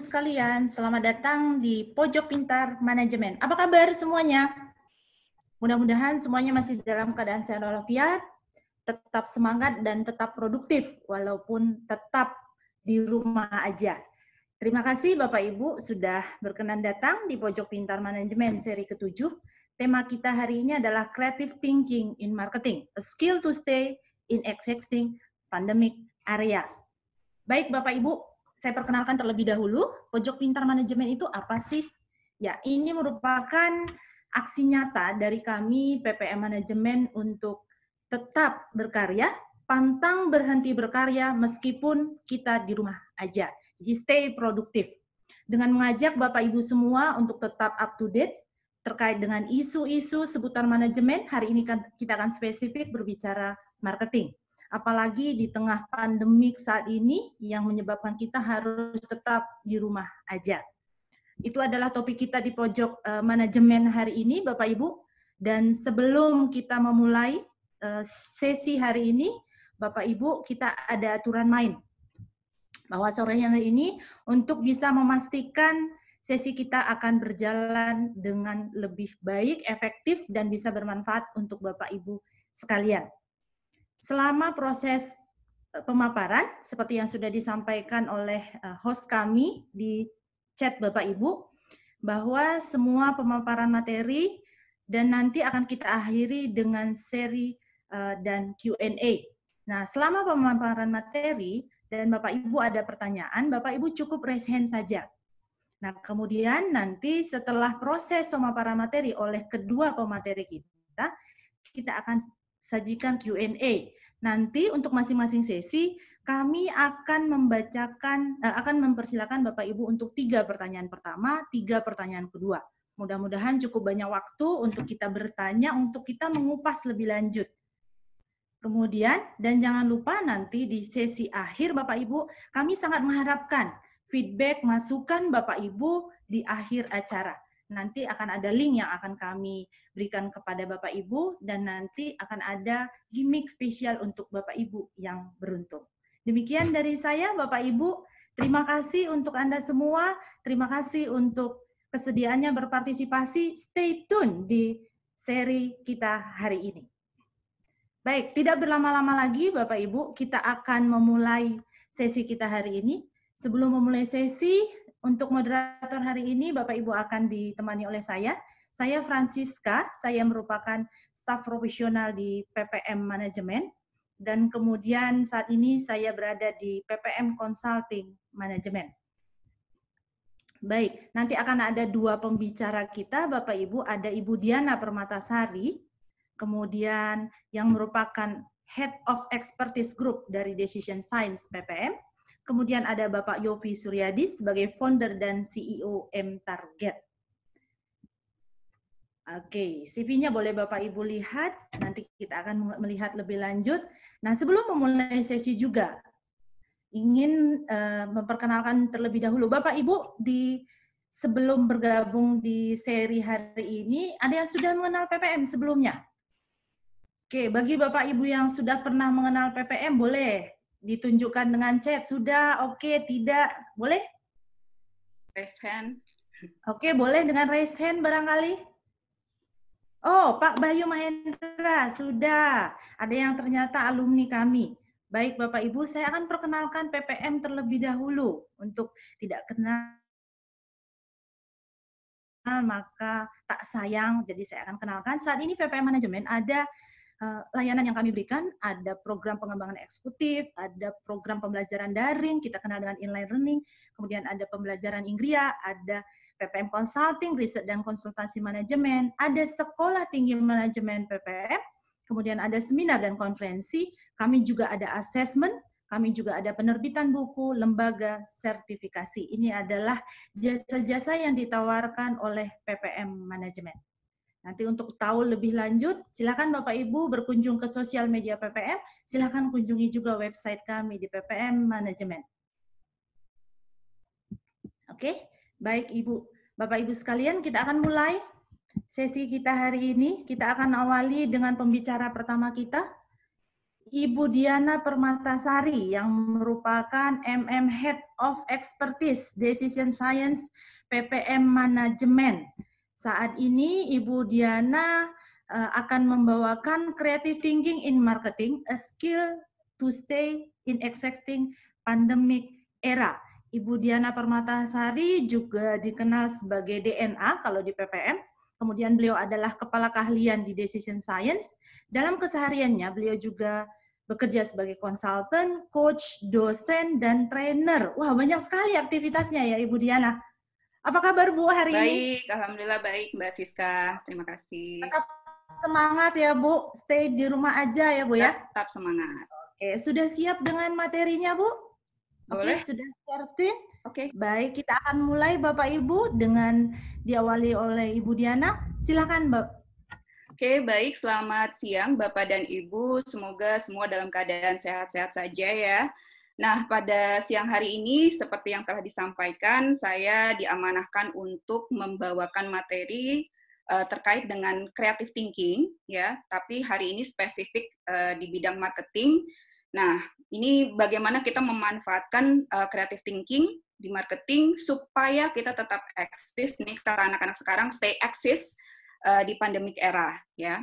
Ibu sekalian, selamat datang di Pojok Pintar Manajemen. Apa kabar semuanya? Mudah-mudahan semuanya masih dalam keadaan sehat walafiat, tetap semangat dan tetap produktif, walaupun tetap di rumah aja. Terima kasih Bapak Ibu sudah berkenan datang di Pojok Pintar Manajemen seri ke-7. Tema kita hari ini adalah Creative Thinking in Marketing, a skill to stay in existing pandemic area. Baik Bapak Ibu, saya perkenalkan terlebih dahulu, Pojok Pintar Manajemen itu apa sih? Ya, ini merupakan aksi nyata dari kami PPM Manajemen untuk tetap berkarya, pantang berhenti berkarya meskipun kita di rumah aja. Jadi stay produktif. Dengan mengajak Bapak Ibu semua untuk tetap up to date terkait dengan isu-isu seputar manajemen, hari ini kita akan spesifik berbicara marketing. Apalagi di tengah pandemik saat ini yang menyebabkan kita harus tetap di rumah aja. Itu adalah topik kita di pojok manajemen hari ini, Bapak Ibu. Dan sebelum kita memulai sesi hari ini, Bapak Ibu, kita ada aturan main. Bahwa sore hari ini untuk bisa memastikan sesi kita akan berjalan dengan lebih baik, efektif, dan bisa bermanfaat untuk Bapak Ibu sekalian. Selama proses pemaparan, seperti yang sudah disampaikan oleh host kami di chat Bapak Ibu, bahwa semua pemaparan materi dan nanti akan kita akhiri dengan seri dan Q&A. Nah, selama pemaparan materi dan Bapak Ibu ada pertanyaan, Bapak Ibu cukup raise hand saja. Nah, kemudian nanti setelah proses pemaparan materi oleh kedua pemateri kita akan sajikan Q&A. Nanti untuk masing-masing sesi, kami akan mempersilakan Bapak Ibu untuk 3 pertanyaan pertama, 3 pertanyaan kedua. Mudah-mudahan cukup banyak waktu untuk kita bertanya, untuk kita mengupas lebih lanjut. Kemudian, dan jangan lupa nanti di sesi akhir Bapak Ibu, kami sangat mengharapkan feedback, masukan Bapak Ibu di akhir acara. Nanti akan ada link yang akan kami berikan kepada Bapak Ibu dan nanti akan ada gimmick spesial untuk Bapak Ibu yang beruntung. Demikian dari saya Bapak Ibu, terima kasih untuk Anda semua, terima kasih untuk kesediaannya berpartisipasi, stay tune di seri kita hari ini. Baik, tidak berlama-lama lagi Bapak Ibu, kita akan memulai sesi kita hari ini. Sebelum memulai sesi, untuk moderator hari ini, Bapak Ibu akan ditemani oleh saya. Saya Francisca, saya merupakan staf profesional di PPM Manajemen, dan kemudian saat ini saya berada di PPM Consulting Manajemen. Baik, nanti akan ada 2 pembicara kita, Bapak Ibu, ada Ibu Diana Permatasari, kemudian yang merupakan Head of Expertise Group dari Decision Science PPM, kemudian ada Bapak Yofi Suryadi sebagai founder dan CEO M-Target. Oke, CV-nya boleh Bapak Ibu lihat, nanti kita akan melihat lebih lanjut. Nah, sebelum memulai sesi juga, ingin memperkenalkan terlebih dahulu. Bapak Ibu, sebelum bergabung di seri hari ini, ada yang sudah mengenal PPM sebelumnya? Oke, bagi Bapak Ibu yang sudah pernah mengenal PPM, boleh ditunjukkan dengan chat. Sudah, oke, tidak, boleh? Raise hand. Oke, boleh dengan raise hand barangkali? Oh, Pak Bayu Mahendra, sudah. Ada yang ternyata alumni kami. Baik Bapak Ibu, saya akan perkenalkan PPM terlebih dahulu. Untuk tidak kenal maka tak sayang, jadi saya akan kenalkan. Saat ini PPM Manajemen ada layanan yang kami berikan, ada program pengembangan eksekutif, ada program pembelajaran daring, kita kenal dengan inline learning, kemudian ada pembelajaran Inggria, ada PPM Consulting, Riset dan Konsultasi Manajemen, ada Sekolah Tinggi Manajemen PPM, kemudian ada seminar dan konferensi, kami juga ada assessment, kami juga ada penerbitan buku, lembaga sertifikasi. Ini adalah jasa-jasa yang ditawarkan oleh PPM Manajemen. Nanti untuk tahu lebih lanjut, silakan Bapak Ibu berkunjung ke sosial media PPM, silakan kunjungi juga website kami di PPM Manajemen. Oke, baik Ibu, Bapak Ibu sekalian, kita akan mulai sesi kita hari ini. Kita akan awali dengan pembicara pertama kita. Ibu Diana Permatasari yang merupakan Head of Expertise Decision Science PPM Manajemen. Saat ini Ibu Diana akan membawakan Creative Thinking in Marketing, a skill to stay in existing pandemic era. Ibu Diana Permatasari juga dikenal sebagai DNA kalau di PPM. Kemudian beliau adalah kepala keahlian di Decision Science. Dalam kesehariannya beliau juga bekerja sebagai konsultan, coach, dosen, dan trainer. Wah, banyak sekali aktivitasnya ya Ibu Diana. Apa kabar Bu hari ini? Baik, alhamdulillah baik Mbak Siska. Terima kasih. Tetap semangat ya Bu, stay di rumah aja ya Bu ya. Tetap semangat. Oke, sudah siap dengan materinya Bu? Boleh? Oke, sudah share screen? Oke. Baik, kita akan mulai Bapak Ibu dengan diawali oleh Ibu Diana. Silakan Mbak. Oke, baik. Selamat siang Bapak dan Ibu. Semoga semua dalam keadaan sehat-sehat saja ya. Nah, pada siang hari ini, seperti yang telah disampaikan, saya diamanahkan untuk membawakan materi terkait dengan creative thinking, ya. Tapi hari ini spesifik di bidang marketing. Nah, ini bagaimana kita memanfaatkan creative thinking di marketing supaya kita tetap eksis, nih kata anak-anak sekarang, stay eksis di pandemic era, ya.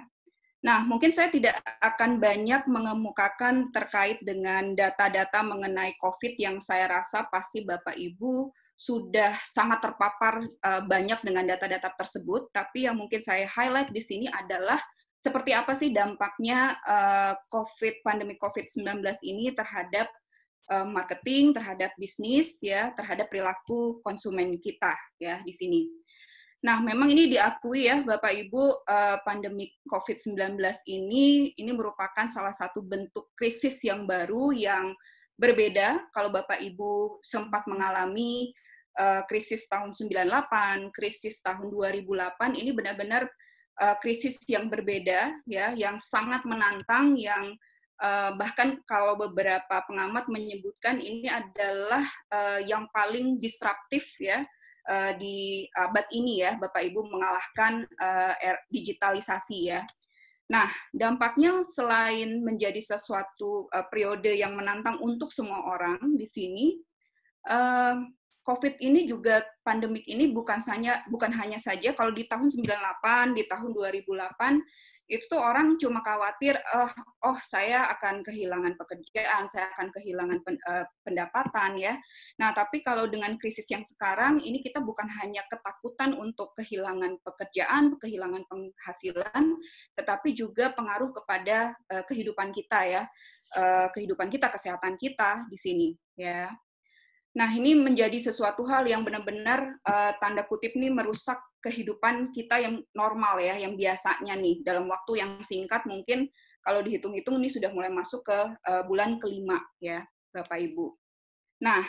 Nah, mungkin saya tidak akan banyak mengemukakan terkait dengan data-data mengenai COVID yang saya rasa pasti Bapak Ibu sudah sangat terpapar banyak dengan data-data tersebut, tapi yang mungkin saya highlight di sini adalah seperti apa sih dampaknya pandemi COVID-19 ini terhadap marketing, terhadap bisnis, ya, terhadap perilaku konsumen kita, ya, di sini. Nah, memang ini diakui ya, Bapak Ibu, pandemi COVID-19 ini merupakan salah satu bentuk krisis yang baru yang berbeda. Kalau Bapak Ibu sempat mengalami krisis tahun 98, krisis tahun 2008, ini benar-benar krisis yang berbeda, ya, yang sangat menantang, yang bahkan kalau beberapa pengamat menyebutkan ini adalah yang paling disruptif, ya, di abad ini ya, Bapak Ibu, mengalahkan digitalisasi ya. Nah, dampaknya selain menjadi sesuatu periode yang menantang untuk semua orang di sini, COVID ini juga, pandemik ini bukan hanya saja kalau di tahun 98, di tahun 2008, itu tuh orang cuma khawatir, saya akan kehilangan pekerjaan, saya akan kehilangan pendapatan ya. Nah, tapi kalau dengan krisis yang sekarang, ini kita bukan hanya ketakutan untuk kehilangan pekerjaan, kehilangan penghasilan, tetapi juga pengaruh kepada kehidupan kita ya, kehidupan kita, kesehatan kita di sini ya. Nah, ini menjadi sesuatu hal yang benar-benar tanda kutip nih merusak kehidupan kita yang normal ya, yang biasanya nih dalam waktu yang singkat, mungkin kalau dihitung-hitung ini sudah mulai masuk ke bulan kelima ya, Bapak Ibu. Nah,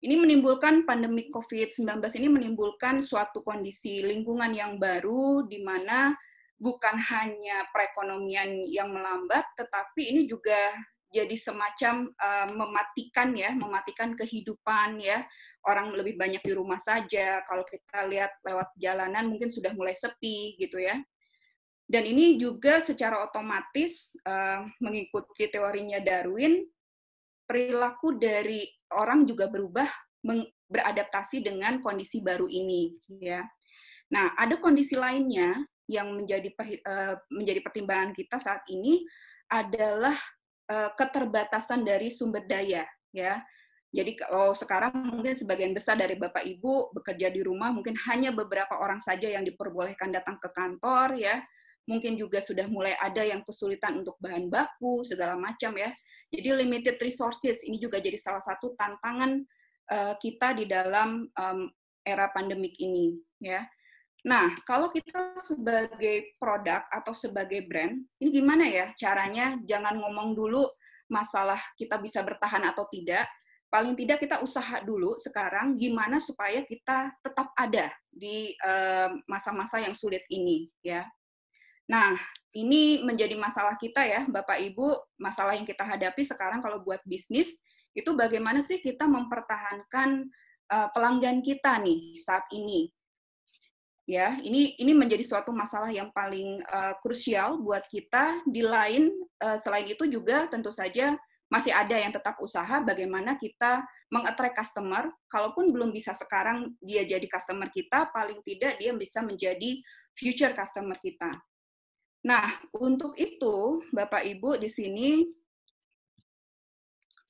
ini menimbulkan pandemi COVID-19 ini menimbulkan suatu kondisi lingkungan yang baru di mana bukan hanya perekonomian yang melambat, tetapi ini juga jadi semacam mematikan kehidupan ya. Orang lebih banyak di rumah saja. Kalau kita lihat lewat jalanan mungkin sudah mulai sepi gitu ya. Dan ini juga secara otomatis mengikuti teorinya Darwin, perilaku dari orang juga berubah beradaptasi dengan kondisi baru ini ya. Nah, ada kondisi lainnya yang menjadi pertimbangan kita saat ini adalah keterbatasan dari sumber daya ya. Jadi kalau sekarang mungkin sebagian besar dari Bapak Ibu bekerja di rumah, mungkin hanya beberapa orang saja yang diperbolehkan datang ke kantor ya. Mungkin juga sudah mulai ada yang kesulitan untuk bahan baku segala macam ya. Jadi limited resources ini juga jadi salah satu tantangan kita di dalam era pandemik ini ya. Nah, kalau kita sebagai produk atau sebagai brand, ini gimana ya caranya? Jangan ngomong dulu masalah kita bisa bertahan atau tidak. Paling tidak kita usaha dulu sekarang gimana supaya kita tetap ada di masa-masa yang sulit ini, ya. Nah, ini menjadi masalah kita ya, Bapak Ibu, masalah yang kita hadapi sekarang kalau buat bisnis, itu bagaimana sih kita mempertahankan pelanggan kita nih saat ini. ya. Ini menjadi suatu masalah yang paling krusial buat kita. Di lain selain itu juga tentu saja masih ada yang tetap usaha bagaimana kita meng-attract customer, kalaupun belum bisa sekarang dia jadi customer kita, paling tidak dia bisa menjadi future customer kita. Nah, untuk itu, Bapak Ibu di sini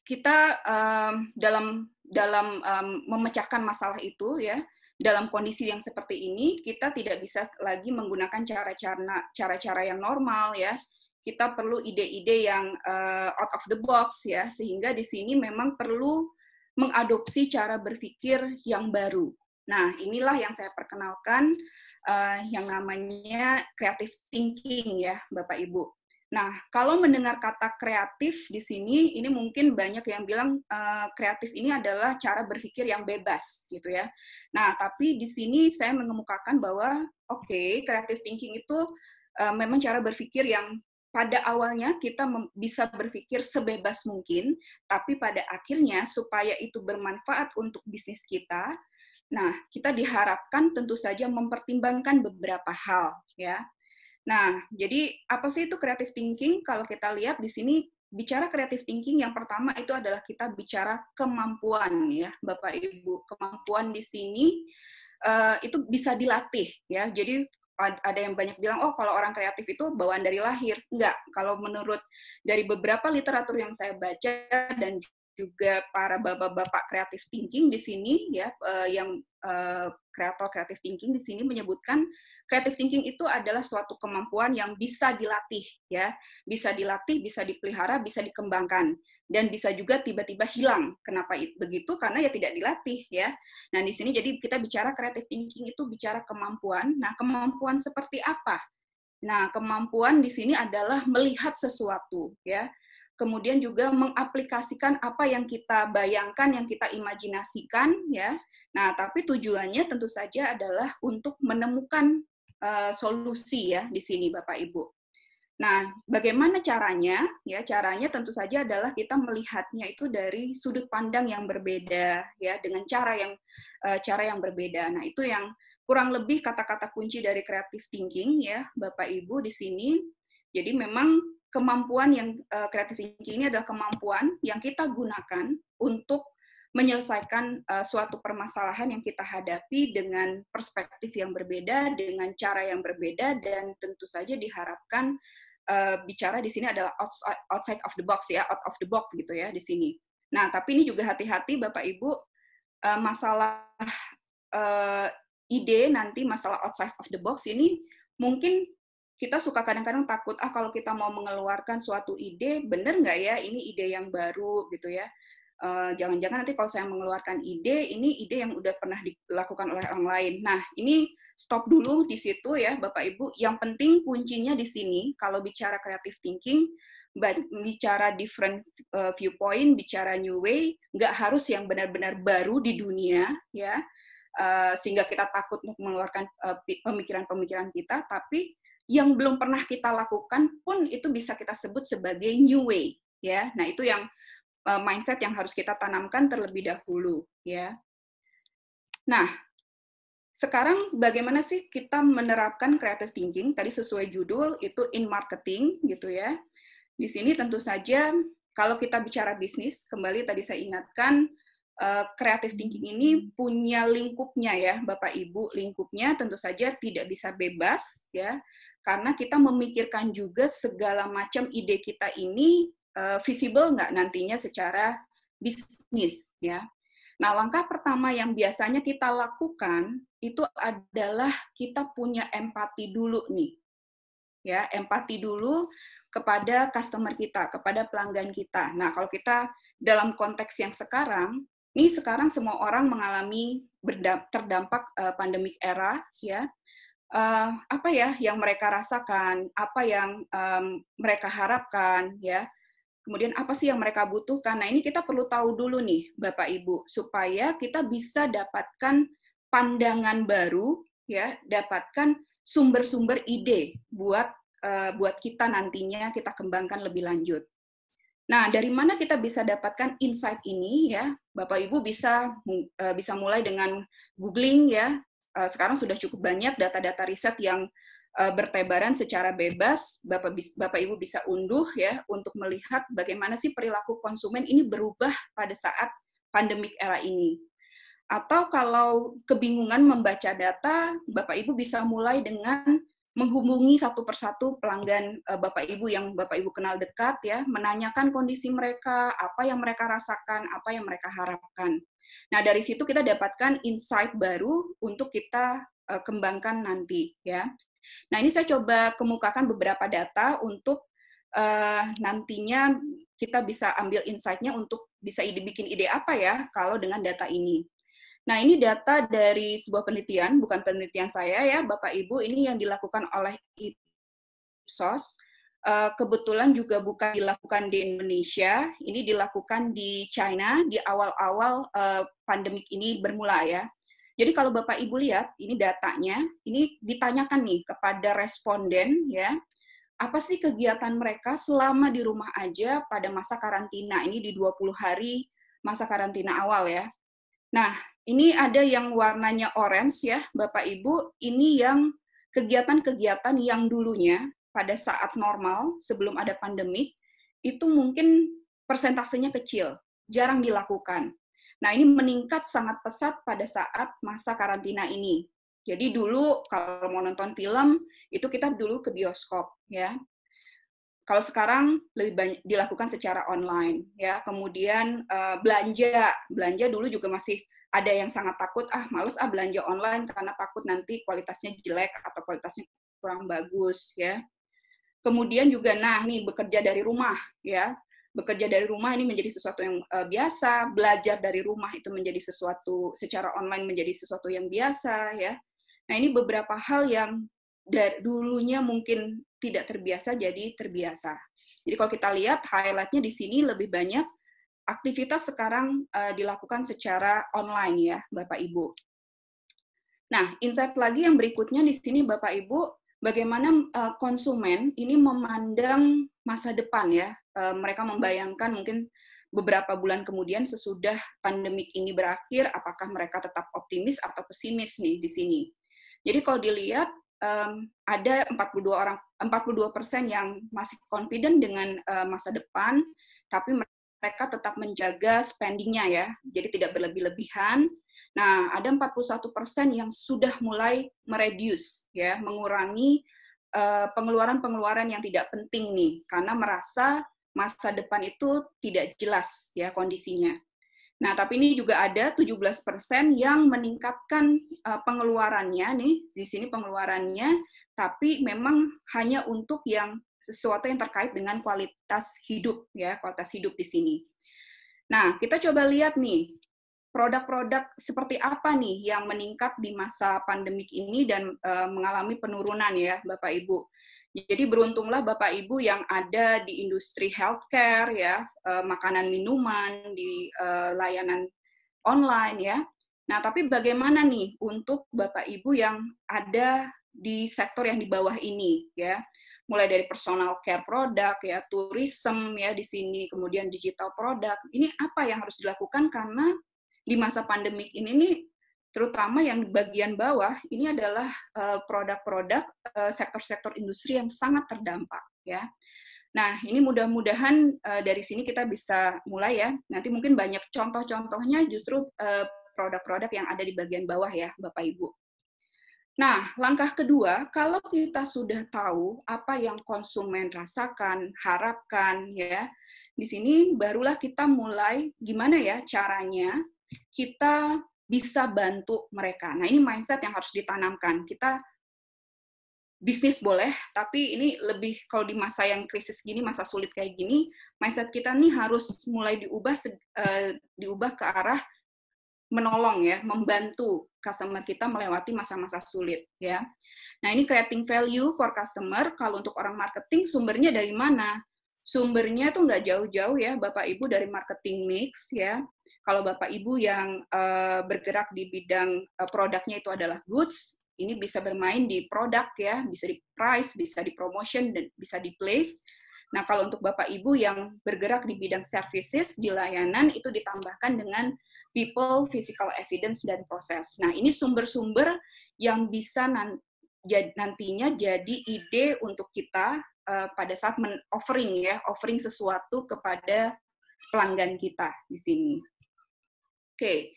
kita dalam memecahkan masalah itu ya, dalam kondisi yang seperti ini kita tidak bisa lagi menggunakan cara-cara yang normal ya. Kita perlu ide-ide yang out of the box ya, sehingga di sini memang perlu mengadopsi cara berpikir yang baru. Nah, inilah yang saya perkenalkan yang namanya creative thinking ya, Bapak Ibu. Nah, kalau mendengar kata kreatif di sini, ini mungkin banyak yang bilang kreatif ini adalah cara berpikir yang bebas, gitu ya. Nah, tapi di sini saya mengemukakan bahwa, oke, creative thinking itu memang cara berpikir yang pada awalnya kita bisa berpikir sebebas mungkin, tapi pada akhirnya supaya itu bermanfaat untuk bisnis kita, nah, kita diharapkan tentu saja mempertimbangkan beberapa hal, ya. Nah, jadi apa sih itu creative thinking? Kalau kita lihat di sini bicara creative thinking yang pertama itu adalah kita bicara kemampuan ya, Bapak Ibu. Kemampuan di sini itu bisa dilatih ya. Jadi ada yang banyak bilang, oh kalau orang kreatif itu bawaan dari lahir. Enggak, kalau menurut dari beberapa literatur yang saya baca dan juga para bapak-bapak creative thinking di sini ya, yang kreator creative thinking di sini menyebutkan creative thinking itu adalah suatu kemampuan yang bisa dilatih ya, bisa dilatih, bisa dipelihara, bisa dikembangkan dan bisa juga tiba-tiba hilang. Kenapa begitu? Karena ya tidak dilatih ya. Nah, di sini jadi kita bicara creative thinking itu bicara kemampuan. Nah, kemampuan seperti apa? Nah, kemampuan di sini adalah melihat sesuatu ya. Kemudian juga mengaplikasikan apa yang kita bayangkan, yang kita imajinasikan ya. Nah, tapi tujuannya tentu saja adalah untuk menemukan solusi ya di sini Bapak Ibu. Nah, bagaimana caranya? Ya, caranya tentu saja adalah kita melihatnya itu dari sudut pandang yang berbeda, ya, dengan cara yang berbeda. Nah, itu yang kurang lebih kata-kata kunci dari creative thinking, ya, Bapak Ibu di sini. Jadi memang kemampuan yang creative thinking ini adalah kemampuan yang kita gunakan untuk menyelesaikan suatu permasalahan yang kita hadapi dengan perspektif yang berbeda, dengan cara yang berbeda, dan tentu saja diharapkan bicara di sini adalah outside of the box ya, out of the box gitu ya di sini. Nah, tapi ini juga hati-hati Bapak Ibu, masalah ide nanti, masalah outside of the box ini mungkin kita suka kadang-kadang takut, kalau kita mau mengeluarkan suatu ide, benar nggak ya ini ide yang baru gitu ya. Jangan-jangan nanti kalau saya mengeluarkan ide, ini ide yang udah pernah dilakukan oleh orang lain. Nah, ini stop dulu di situ ya, Bapak Ibu. Yang penting kuncinya di sini, kalau bicara creative thinking, bicara different viewpoint, bicara new way, nggak harus yang benar-benar baru di dunia, ya, sehingga kita takut untuk mengeluarkan pemikiran-pemikiran kita, tapi yang belum pernah kita lakukan pun itu bisa kita sebut sebagai new way, ya. Nah, itu yang mindset yang harus kita tanamkan terlebih dahulu, ya. Nah, sekarang bagaimana sih kita menerapkan creative thinking? Tadi sesuai judul itu in marketing, gitu ya. Di sini tentu saja kalau kita bicara bisnis, kembali tadi saya ingatkan creative thinking ini punya lingkupnya ya, Bapak Ibu. Lingkupnya tentu saja tidak bisa bebas, ya, karena kita memikirkan juga segala macam ide kita ini visible nggak nantinya secara bisnis ya. Nah, langkah pertama yang biasanya kita lakukan itu adalah kita punya empati dulu nih. Ya, empati dulu kepada customer kita, kepada pelanggan kita. Nah, kalau kita dalam konteks yang sekarang, ini sekarang semua orang mengalami terdampak pandemic era ya. Apa ya yang mereka rasakan, apa yang mereka harapkan ya. Kemudian apa sih yang mereka butuhkan? Nah, ini kita perlu tahu dulu nih, Bapak Ibu, supaya kita bisa dapatkan pandangan baru, ya, dapatkan sumber-sumber ide buat kita nantinya kita kembangkan lebih lanjut. Nah, dari mana kita bisa dapatkan insight ini, ya, Bapak Ibu bisa mulai dengan googling, ya, sekarang sudah cukup banyak data-data riset yang bertebaran secara bebas. Bapak Ibu bisa unduh ya untuk melihat bagaimana sih perilaku konsumen ini berubah pada saat pandemik era ini. Atau kalau kebingungan membaca data, Bapak Ibu bisa mulai dengan menghubungi satu persatu pelanggan Bapak Ibu yang Bapak Ibu kenal dekat ya, menanyakan kondisi mereka, apa yang mereka rasakan, apa yang mereka harapkan. Nah, dari situ kita dapatkan insight baru untuk kita kembangkan nanti ya. Nah, ini saya coba kemukakan beberapa data untuk nantinya kita bisa ambil insight-nya untuk bisa bikin ide apa ya kalau dengan data ini. Nah, ini data dari sebuah penelitian, bukan penelitian saya ya, Bapak Ibu, ini yang dilakukan oleh Ipsos. Kebetulan juga bukan dilakukan di Indonesia, ini dilakukan di China di awal-awal pandemik ini bermula ya. Jadi kalau Bapak Ibu lihat, ini datanya, ini ditanyakan nih kepada responden ya, apa sih kegiatan mereka selama di rumah aja pada masa karantina, ini di 20 hari masa karantina awal ya. Nah, ini ada yang warnanya orange ya, Bapak Ibu, ini yang kegiatan-kegiatan yang dulunya pada saat normal, sebelum ada pandemik, itu mungkin persentasenya kecil, jarang dilakukan. Nah, ini meningkat sangat pesat pada saat masa karantina ini. Jadi dulu kalau mau nonton film, itu kita dulu ke bioskop, ya. Kalau sekarang lebih banyak dilakukan secara online, ya. Kemudian belanja dulu juga masih ada yang sangat takut, males belanja online karena takut nanti kualitasnya jelek atau kualitasnya kurang bagus, ya. Kemudian juga, nih bekerja dari rumah, ya. Bekerja dari rumah ini menjadi sesuatu yang biasa, belajar dari rumah itu menjadi sesuatu, secara online menjadi sesuatu yang biasa, ya. Nah, ini beberapa hal yang dulunya mungkin tidak terbiasa jadi terbiasa. Jadi kalau kita lihat highlight-nya di sini lebih banyak aktivitas sekarang dilakukan secara online ya, Bapak Ibu. Nah, insight lagi yang berikutnya di sini Bapak Ibu, bagaimana konsumen ini memandang masa depan ya. Mereka membayangkan mungkin beberapa bulan kemudian sesudah pandemik ini berakhir, apakah mereka tetap optimis atau pesimis nih di sini. Jadi kalau dilihat ada 42% yang masih confident dengan masa depan, tapi mereka tetap menjaga spending-nya ya, jadi tidak berlebih-lebihan. Nah, ada 41% yang sudah mulai mereduce, ya, mengurangi pengeluaran-pengeluaran yang tidak penting nih, karena merasa masa depan itu tidak jelas ya kondisinya. Nah, tapi ini juga ada 17% yang meningkatkan pengeluarannya nih, di sini pengeluarannya, tapi memang hanya untuk yang sesuatu yang terkait dengan kualitas hidup ya, kualitas hidup di sini. Nah, kita coba lihat nih, produk-produk seperti apa nih yang meningkat di masa pandemik ini dan mengalami penurunan ya, Bapak Ibu. Jadi beruntunglah Bapak Ibu yang ada di industri healthcare ya, makanan minuman, di layanan online ya. Nah, tapi bagaimana nih untuk Bapak Ibu yang ada di sektor yang di bawah ini ya. Mulai dari personal care product ya, tourism ya di sini, kemudian digital product. Ini apa yang harus dilakukan karena di masa pandemik ini nih terutama yang di bagian bawah ini adalah produk-produk sektor-sektor industri yang sangat terdampak ya. Nah, ini mudah-mudahan dari sini kita bisa mulai ya. Nanti mungkin banyak contoh-contohnya justru produk-produk yang ada di bagian bawah ya, Bapak Ibu. Nah, langkah kedua, kalau kita sudah tahu apa yang konsumen rasakan, harapkan ya, di sini barulah kita mulai gimana ya caranya kita bisa bantu mereka. Nah, ini mindset yang harus ditanamkan. Kita bisnis boleh, tapi ini lebih kalau di masa yang krisis gini, masa sulit kayak gini, mindset kita nih harus mulai diubah ke arah menolong ya, membantu customer kita melewati masa-masa sulit ya. Nah, ini creating value for customer. Kalau untuk orang marketing, sumbernya dari mana? Sumbernya tuh nggak jauh-jauh ya, Bapak Ibu, dari marketing mix ya. Kalau Bapak Ibu yang bergerak di bidang produknya itu adalah goods, ini bisa bermain di produk ya, bisa di price, bisa di promotion, dan bisa di place. Nah, kalau untuk Bapak Ibu yang bergerak di bidang services, di layanan, itu ditambahkan dengan people, physical evidence, dan proses. Nah, ini sumber-sumber yang bisa nantinya jadi ide untuk kita pada saat offering sesuatu kepada pelanggan kita di sini. Oke.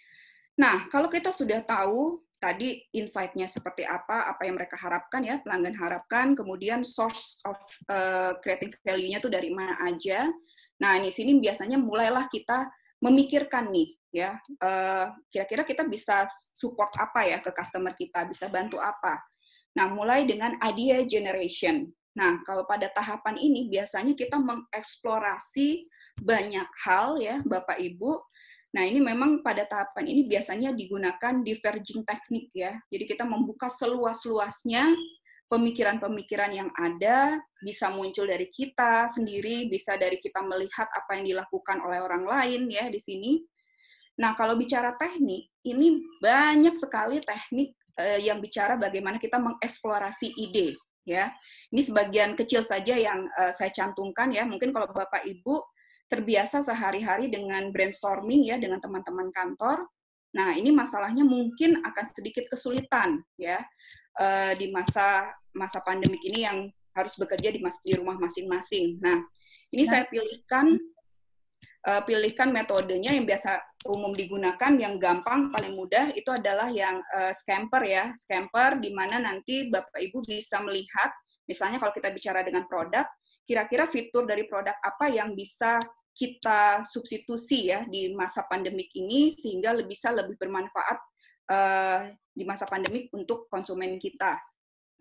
Nah, kalau kita sudah tahu tadi insight-nya seperti apa yang mereka harapkan ya, pelanggan harapkan, kemudian source of creating value-nya itu dari mana aja. Nah, di sini biasanya mulailah kita memikirkan nih, ya, kira-kira kita bisa support apa ya ke customer kita, bisa bantu apa. Nah, mulai dengan idea generation. Nah, kalau pada tahapan ini biasanya kita mengeksplorasi banyak hal ya, Bapak Ibu. Nah, ini memang pada tahapan ini biasanya digunakan diverging teknik ya. Jadi kita membuka seluas-luasnya pemikiran-pemikiran yang ada, bisa muncul dari kita sendiri, bisa dari kita melihat apa yang dilakukan oleh orang lain ya di sini. Nah, kalau bicara teknik, ini banyak sekali teknik yang bicara bagaimana kita mengeksplorasi ide ya. Ini sebagian kecil saja yang saya cantumkan ya. Mungkin kalau Bapak Ibu terbiasa sehari-hari dengan brainstorming ya dengan teman-teman kantor. Nah, ini masalahnya mungkin akan sedikit kesulitan ya di masa pandemik ini yang harus bekerja di rumah masing-masing. Nah, ini saya pilihkan metodenya yang biasa umum digunakan, yang gampang, paling mudah itu adalah yang Scamper ya. Scamper di mana nanti Bapak Ibu bisa melihat, misalnya kalau kita bicara dengan produk, kira-kira fitur dari produk apa yang bisa kita substitusi ya di masa pandemik ini sehingga bisa lebih bermanfaat di masa pandemik untuk konsumen kita.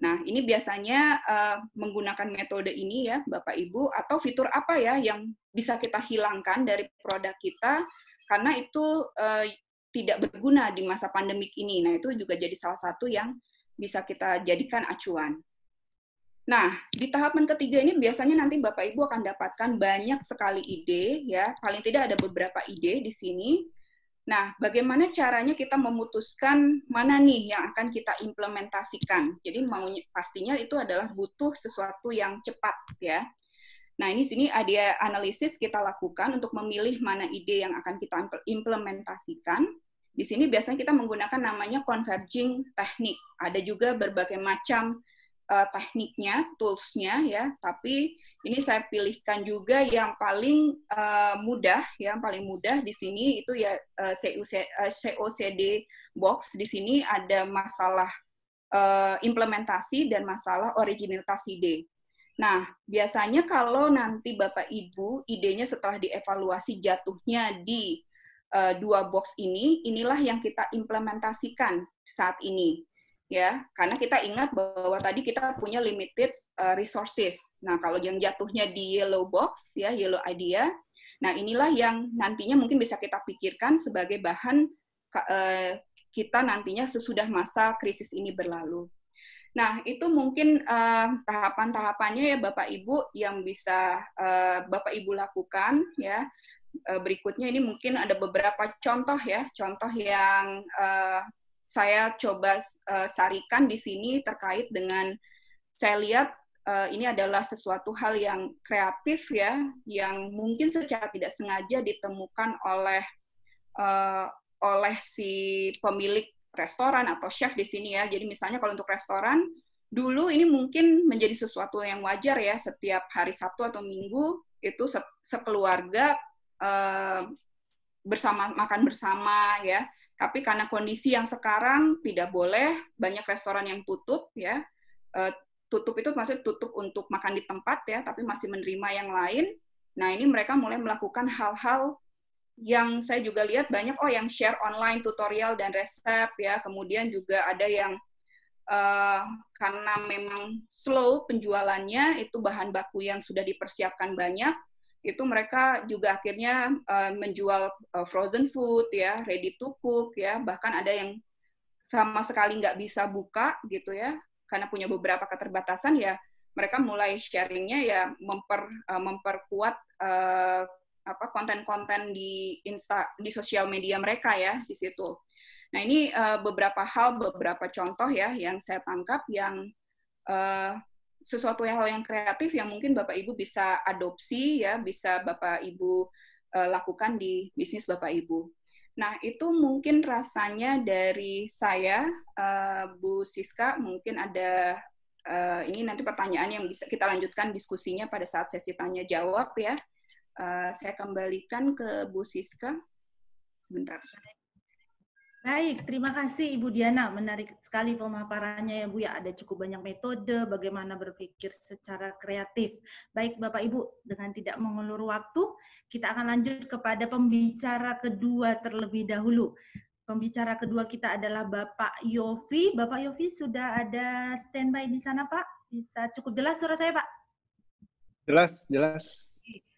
Nah, ini biasanya menggunakan metode ini ya, Bapak Ibu, atau fitur apa ya yang bisa kita hilangkan dari produk kita karena itu tidak berguna di masa pandemik ini. Nah, itu juga jadi salah satu yang bisa kita jadikan acuan. Nah, di tahapan ketiga ini biasanya nanti Bapak Ibu akan dapatkan banyak sekali ide ya, paling tidak ada beberapa ide di sini. Nah, bagaimana caranya kita memutuskan mana nih yang akan kita implementasikan? Jadi pastinya itu adalah butuh sesuatu yang cepat ya. Nah, ini sini ada analisis kita lakukan untuk memilih mana ide yang akan kita implementasikan. Di sini biasanya kita menggunakan namanya converging teknik. Ada juga berbagai macam tekniknya, tools-nya ya, tapi ini saya pilihkan juga yang paling mudah, di sini itu ya COCD box. Di sini ada masalah implementasi dan masalah originalitas ide. Nah, biasanya kalau nanti Bapak Ibu idenya setelah dievaluasi jatuhnya di dua box ini, inilah yang kita implementasikan saat ini. Ya, karena kita ingat bahwa tadi kita punya limited resources. Nah, kalau yang jatuhnya di yellow box, ya, yellow idea, nah inilah yang nantinya mungkin bisa kita pikirkan sebagai bahan kita nantinya sesudah masa krisis ini berlalu. Nah, itu mungkin tahapan-tahapannya ya Bapak Ibu yang bisa Bapak Ibu lakukan ya. Berikutnya ini mungkin ada beberapa contoh ya, contoh yang saya coba sarikan di sini terkait dengan, saya lihat ini adalah sesuatu hal yang kreatif ya, yang mungkin secara tidak sengaja ditemukan oleh si pemilik restoran atau chef di sini ya. Jadi misalnya kalau untuk restoran, dulu ini mungkin menjadi sesuatu yang wajar ya, setiap hari Sabtu atau Minggu itu sekeluarga makan bersama ya. Tapi karena kondisi yang sekarang tidak boleh, banyak restoran yang tutup ya. Tutup itu maksudnya tutup untuk makan di tempat ya, tapi masih menerima yang lain. Nah, ini mereka mulai melakukan hal-hal yang saya juga lihat banyak yang share online tutorial dan resep ya. Kemudian juga ada yang karena memang slow penjualannya, itu bahan baku yang sudah dipersiapkan banyak, itu mereka juga akhirnya menjual frozen food ya, ready to cook ya, bahkan ada yang sama sekali nggak bisa buka gitu ya, karena punya beberapa keterbatasan ya, mereka mulai sharingnya ya memperkuat konten-konten di sosial media mereka ya di situ. Nah, ini beberapa contoh ya yang saya tangkap yang sesuatu hal yang kreatif yang mungkin Bapak Ibu bisa adopsi ya, bisa Bapak Ibu lakukan di bisnis Bapak Ibu. Nah, itu mungkin rasanya dari saya, Bu Siska, mungkin ada ini nanti pertanyaan yang bisa kita lanjutkan diskusinya pada saat sesi tanya jawab ya. Saya kembalikan ke Bu Siska. Sebentar. Baik, terima kasih Ibu Diana. Menarik sekali pemaparannya ya Bu ya. Ada cukup banyak metode bagaimana berpikir secara kreatif. Baik Bapak Ibu, dengan tidak mengulur waktu, kita akan lanjut kepada pembicara kedua terlebih dahulu. Pembicara kedua kita adalah Bapak Yofi. Bapak Yofi sudah ada standby di sana Pak? Bisa cukup jelas suara saya Pak? Jelas, jelas.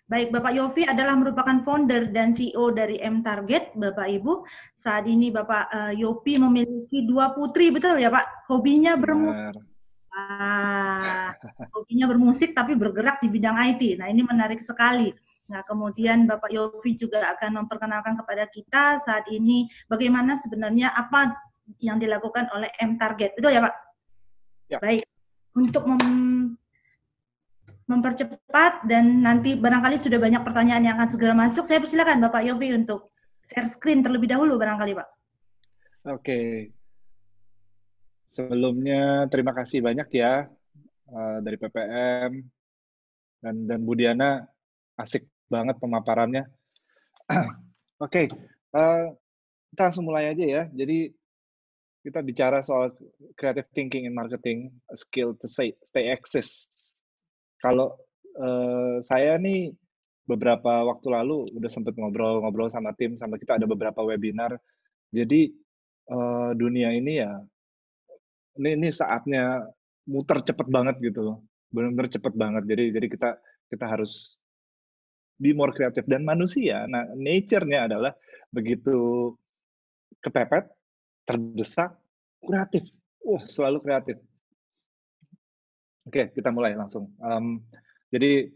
Baik, Bapak Yofi adalah merupakan founder dan CEO dari M-Target, Bapak Ibu. Saat ini Bapak Yofi memiliki 2 putri, betul ya Pak? Hobinya bermusik. Hobinya bermusik tapi bergerak di bidang IT. Nah, ini menarik sekali. Nah, kemudian Bapak Yofi juga akan memperkenalkan kepada kita saat ini bagaimana sebenarnya apa yang dilakukan oleh M-Target. Betul ya Pak? Ya. Baik. Untuk mempercepat dan nanti barangkali sudah banyak pertanyaan yang akan segera masuk. Saya persilakan Bapak Yofi untuk share screen terlebih dahulu barangkali Pak. Oke. Sebelumnya terima kasih banyak ya dari PPM dan Bu Diana, asik banget pemaparannya. Oke, kita langsung mulai aja ya. Jadi kita bicara soal creative thinking in marketing, a skill to stay exist. Kalau saya nih beberapa waktu lalu udah sempat ngobrol-ngobrol sama tim, sama kita ada beberapa webinar. Jadi dunia ini ya, ini saatnya muter cepet banget gitu loh, benar-benar cepet banget. Jadi kita harus be more kreatif dan manusia. Nah, nature-nya adalah begitu kepepet, terdesak, kreatif. Selalu kreatif. Oke, kita mulai langsung. Jadi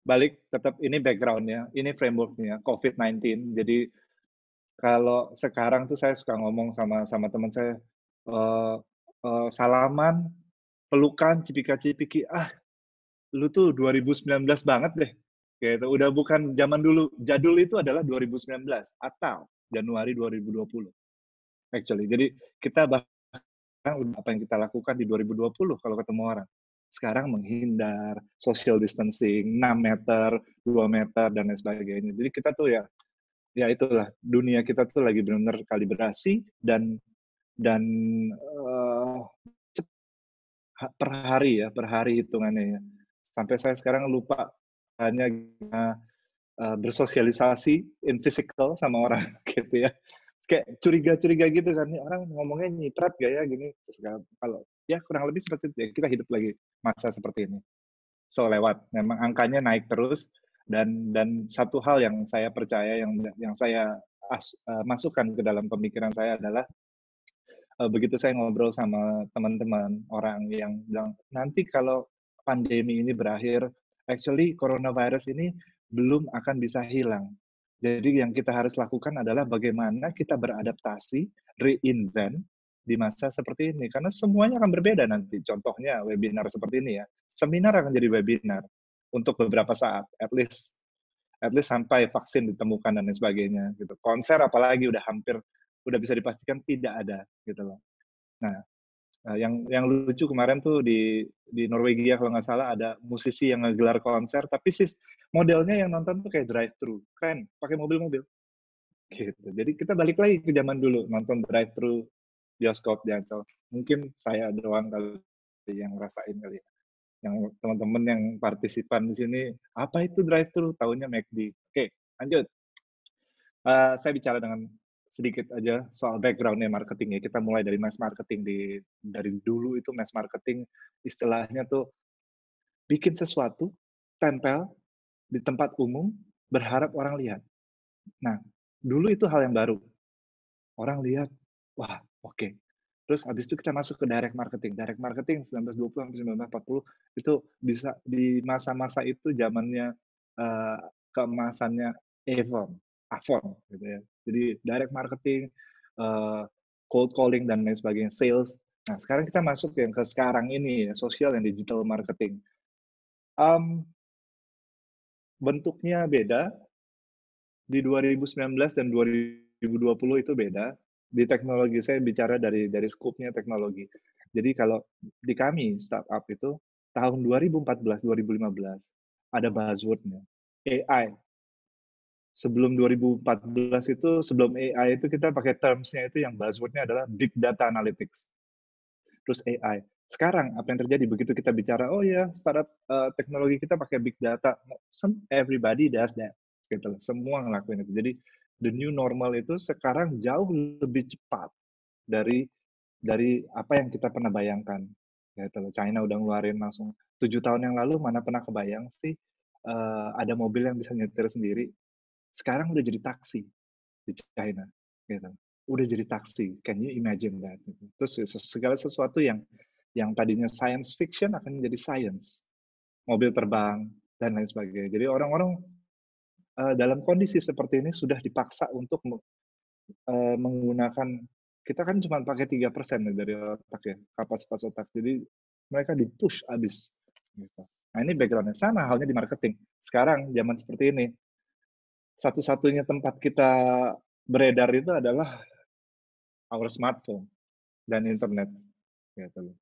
balik tetap ini background-nya, ini framework-nya COVID-19. Jadi kalau sekarang tuh saya suka ngomong sama teman saya, salaman, pelukan, cipika-cipiki, lu tuh 2019 banget deh. Gitu. Udah bukan zaman dulu. Jadul itu adalah 2019 atau Januari 2020. Actually. Jadi kita bahkan apa yang kita lakukan di 2020 kalau ketemu orang. Sekarang menghindar, social distancing, 6 meter, 2 meter, dan lain sebagainya. Jadi kita tuh ya itulah, dunia kita tuh lagi benar-benar kalibrasi dan per hari hitungannya ya. Sampai saya sekarang lupa hanya bersosialisasi in physical sama orang gitu ya. Kayak curiga-curiga gitu kan, nih orang ngomongnya nyiprat gak ya gini. Terus kalau ya kurang lebih seperti itu ya, kita hidup lagi masa seperti ini. So lewat, memang angkanya naik terus dan satu hal yang saya percaya yang saya masukkan ke dalam pemikiran saya adalah begitu saya ngobrol sama teman-teman orang yang bilang nanti kalau pandemi ini berakhir, actually coronavirus ini belum akan bisa hilang. Jadi yang kita harus lakukan adalah bagaimana kita beradaptasi, reinvent di masa seperti ini. Karena semuanya akan berbeda nanti. Contohnya webinar seperti ini ya. Seminar akan jadi webinar untuk beberapa saat, at least sampai vaksin ditemukan dan lain sebagainya. Gitu. Konser apalagi udah bisa dipastikan tidak ada gitu loh. Nah, yang lucu kemarin tuh di Norwegia kalau nggak salah ada musisi yang ngegelar konser, tapi modelnya yang nonton tuh kayak drive-thru, kan pakai mobil-mobil, gitu. Jadi kita balik lagi ke zaman dulu, nonton drive-thru bioskop di Ancol. Mungkin saya doang kali yang ngerasain kali ya. Yang teman-teman yang partisipan di sini, apa itu drive-thru? Taunya McD. Oke, lanjut. Saya bicara dengan sedikit aja soal background-nya marketing ya. Kita mulai dari mass marketing. Dari dulu itu mass marketing istilahnya tuh bikin sesuatu, tempel di tempat umum, berharap orang lihat. Nah, dulu itu hal yang baru. Orang lihat, wah oke. Terus habis itu kita masuk ke direct marketing. Direct marketing 1920 sampai 1940 itu bisa di masa-masa itu zamannya keemasannya Avon gitu ya. Jadi direct marketing, cold calling dan lain sebagainya, sales Nah, sekarang kita masuk yang ke sekarang ini ya, social and digital marketing. Bentuknya beda, di 2019 dan 2020 itu beda. Di teknologi saya bicara dari scope-nya teknologi. Jadi kalau di kami startup itu tahun 2014, 2015 ada buzzword-nya AI. Sebelum 2014 itu, sebelum AI itu kita pakai terms-nya itu yang buzzword-nya adalah big data analytics. Terus AI. Sekarang apa yang terjadi begitu kita bicara, oh ya startup teknologi kita pakai big data, everybody does that, gitu loh. Semua ngelakuin itu. Jadi the new normal itu sekarang jauh lebih cepat dari apa yang kita pernah bayangkan. Gitu loh. China udah ngeluarin langsung 7 tahun yang lalu mana pernah kebayang sih ada mobil yang bisa nyetir sendiri. Sekarang udah jadi taksi di China, gitu. Udah jadi taksi, can you imagine that? Gitu. Terus segala sesuatu yang tadinya science fiction akan menjadi science, mobil terbang dan lain sebagainya. Jadi orang-orang dalam kondisi seperti ini sudah dipaksa untuk menggunakan, kita kan cuma pakai 3% dari otak ya, kapasitas otak. Jadi mereka di-push abis. Gitu. Nah ini background-nya. Sama halnya di marketing. Sekarang zaman seperti ini, satu-satunya tempat kita beredar itu adalah our smartphone dan internet. Gitu.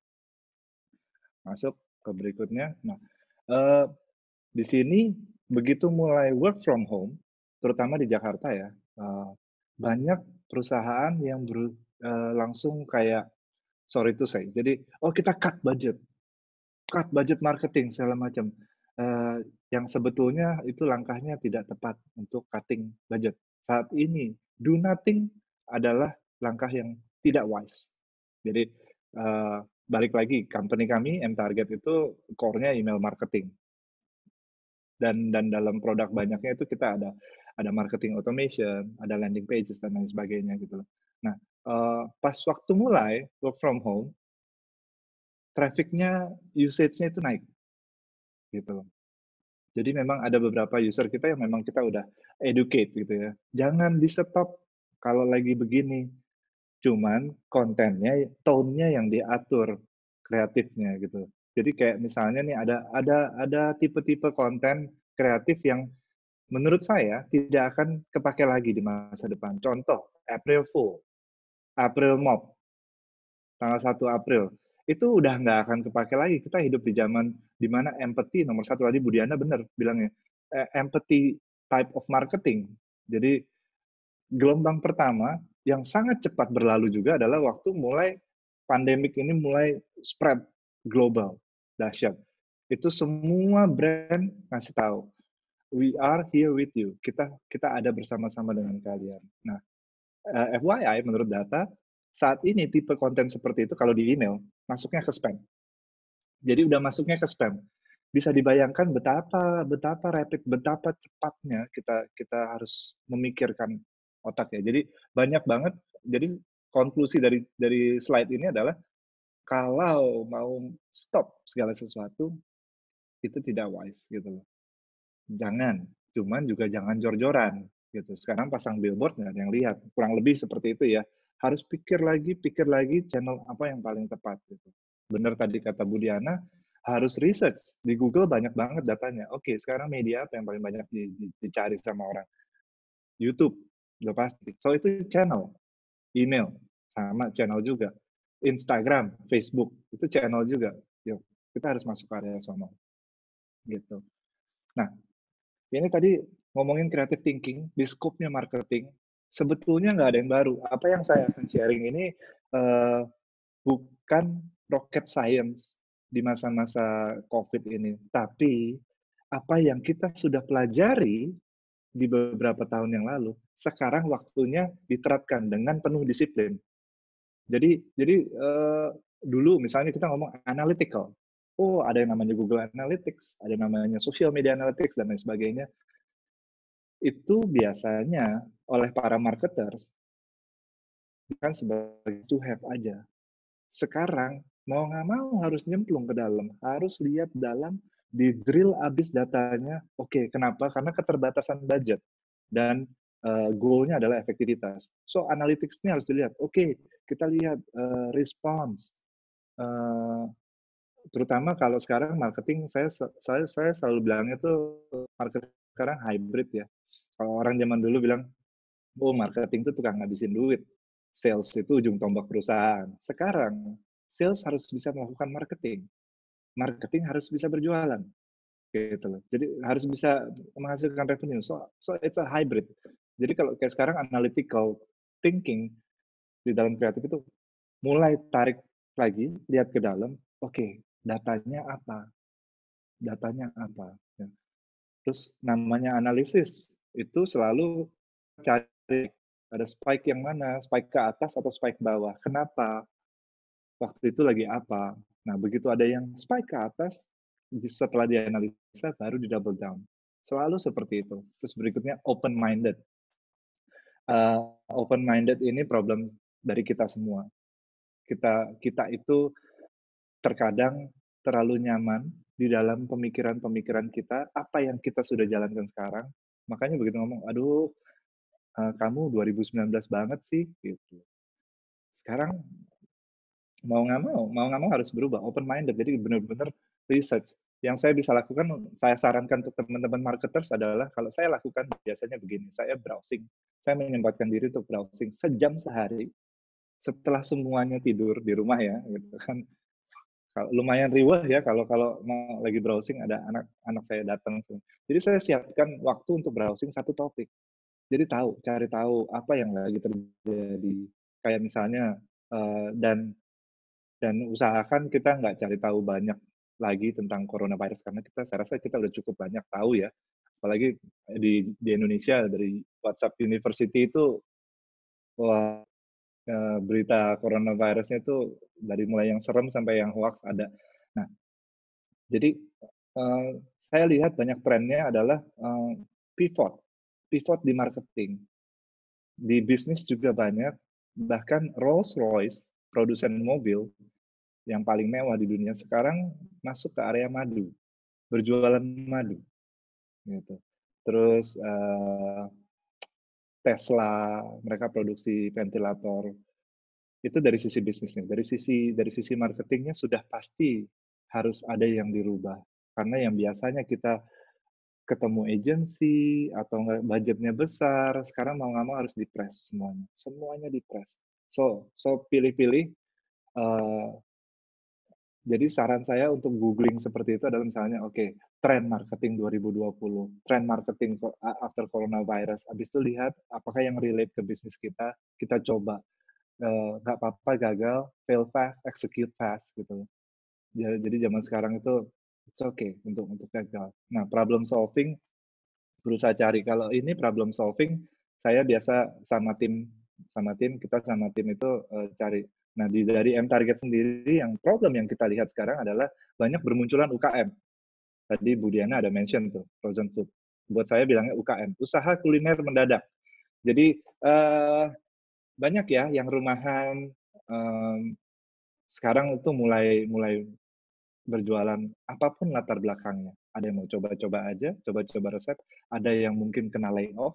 Masuk ke berikutnya. Nah, di sini begitu mulai work from home, terutama di Jakarta ya, banyak perusahaan yang langsung kayak sorry to say, jadi oh kita cut budget marketing segala macam. Yang sebetulnya itu langkahnya tidak tepat untuk cutting budget. Saat ini do nothing adalah langkah yang tidak wise. Jadi balik lagi, company kami M-Target itu core-nya email marketing. Dan dalam produk banyaknya itu kita ada marketing automation, ada landing pages dan lain sebagainya gitu loh. Nah, pas waktu mulai work from home, traffic-nya, usage-nya itu naik gitu loh. Jadi memang ada beberapa user kita yang memang kita udah educate gitu ya. Jangan di-stop kalau lagi begini. Cuman kontennya, tone-nya yang diatur, kreatifnya gitu. Jadi kayak misalnya nih ada tipe-tipe konten kreatif yang menurut saya tidak akan kepakai lagi di masa depan. Contoh, April Fool, April Mop, tanggal 1 April. Itu udah nggak akan kepakai lagi. Kita hidup di zaman di mana empathy nomor satu, tadi Budiana benar bilangnya. Empathy type of marketing. Jadi gelombang pertama yang sangat cepat berlalu juga adalah waktu mulai pandemik ini mulai spread global, dahsyat. Itu semua brand ngasih tahu, we are here with you. Kita ada bersama-sama dengan kalian. Nah, FYI menurut data saat ini tipe konten seperti itu kalau di email masuknya ke spam. Jadi udah masuknya ke spam. Bisa dibayangkan betapa rapid, betapa cepatnya kita harus memikirkan otak ya. Jadi banyak banget. Jadi konklusi dari slide ini adalah kalau mau stop segala sesuatu itu tidak wise gitu loh. Jangan, cuman juga jangan jor-joran gitu. Sekarang pasang billboard nggak ada yang lihat. Kurang lebih seperti itu ya. Harus pikir lagi channel apa yang paling tepat gitu. Benar tadi kata Budiana, harus research. Di Google banyak banget datanya. Oke, sekarang media apa yang paling banyak dicari sama orang? YouTube, udah pasti. So itu channel, email, sama channel juga. Instagram, Facebook, itu channel juga. Yuk, kita harus masuk ke area sono. Gitu. Nah, ini tadi ngomongin creative thinking, di scope-nya marketing, sebetulnya nggak ada yang baru. Apa yang saya akan sharing ini bukan rocket science di masa-masa COVID ini, tapi apa yang kita sudah pelajari di beberapa tahun yang lalu, sekarang waktunya diterapkan dengan penuh disiplin. Jadi dulu misalnya kita ngomong analytical, oh ada yang namanya Google Analytics, ada yang namanya social media analytics dan lain sebagainya. Itu biasanya oleh para marketers kan sebagai to have aja. Sekarang mau nggak mau harus nyemplung ke dalam, harus lihat dalam, di drill abis datanya. Oke, kenapa? Karena keterbatasan budget dan goal-nya adalah efektivitas. So analytics ini harus dilihat. Oke, kita lihat response, eee, terutama kalau sekarang marketing saya selalu bilangnya tuh marketing sekarang hybrid ya. Kalau orang zaman dulu bilang, "Oh, marketing itu tukang ngabisin duit, sales itu ujung tombak perusahaan." Sekarang, sales harus bisa melakukan marketing, marketing harus bisa berjualan, gitu loh. Jadi harus bisa menghasilkan revenue. So it's a hybrid. Jadi kalau kayak sekarang analytical thinking di dalam kreatif itu mulai tarik lagi, lihat ke dalam, oke, datanya apa? Datanya apa? Ya. Terus namanya analisis, itu selalu cari ada spike yang mana, spike ke atas atau spike bawah. Kenapa? Waktu itu lagi apa? Nah, begitu ada yang spike ke atas, setelah dianalisa baru di double down. Selalu seperti itu. Terus berikutnya open-minded. Open-minded ini problem dari kita semua. Kita itu terkadang terlalu nyaman di dalam pemikiran-pemikiran kita, apa yang kita sudah jalankan sekarang. Makanya begitu ngomong, "Aduh, kamu 2019 banget sih," gitu. Sekarang mau nggak mau harus berubah, open minded. Jadi benar-benar research. Yang saya bisa lakukan, saya sarankan untuk teman-teman marketers adalah kalau saya lakukan biasanya begini, saya browsing. Saya menyempatkan diri untuk browsing sejam sehari setelah semuanya tidur di rumah ya, gitu kan. Lumayan riweh ya kalau kalau mau lagi browsing ada anak saya datang. Jadi saya siapkan waktu untuk browsing satu topik. Jadi cari tahu apa yang lagi terjadi. Kayak misalnya, dan usahakan kita nggak cari tahu banyak lagi tentang coronavirus karena saya rasa kita udah cukup banyak tahu ya. Apalagi di Indonesia dari WhatsApp University itu, wah, berita coronavirusnya itu dari mulai yang serem sampai yang hoax ada. Nah, jadi, saya lihat banyak trennya adalah, pivot pivot di marketing. Di bisnis juga banyak, bahkan Rolls-Royce, produsen mobil yang paling mewah di dunia sekarang masuk ke area madu, berjualan madu, gitu. Terus, Tesla, mereka produksi ventilator, itu dari sisi bisnisnya. Dari sisi marketingnya sudah pasti harus ada yang dirubah. Karena yang biasanya kita ketemu agensi atau enggak budgetnya besar, sekarang mau nggak mau harus di-press semuanya. Semuanya di-press. So pilih-pilih, eee, jadi saran saya untuk googling seperti itu adalah misalnya, oke, tren marketing 2020, tren marketing after coronavirus, habis itu lihat apakah yang relate ke bisnis kita coba. Nggak apa-apa gagal, fail fast, execute fast, gitu. Jadi zaman sekarang itu, it's okay untuk gagal. Nah, problem solving berusaha cari. Kalau ini problem solving, saya biasa kita sama tim itu cari. Nah, dari M-Target sendiri, yang problem yang kita lihat sekarang adalah banyak bermunculan UKM. Tadi Bu Diana ada mention tuh, frozen food. Buat saya bilangnya UKM, usaha kuliner mendadak. Jadi banyak ya yang rumahan sekarang itu mulai mulai berjualan apapun latar belakangnya. Ada yang mau coba-coba aja, coba-coba resep, ada yang mungkin kena layoff,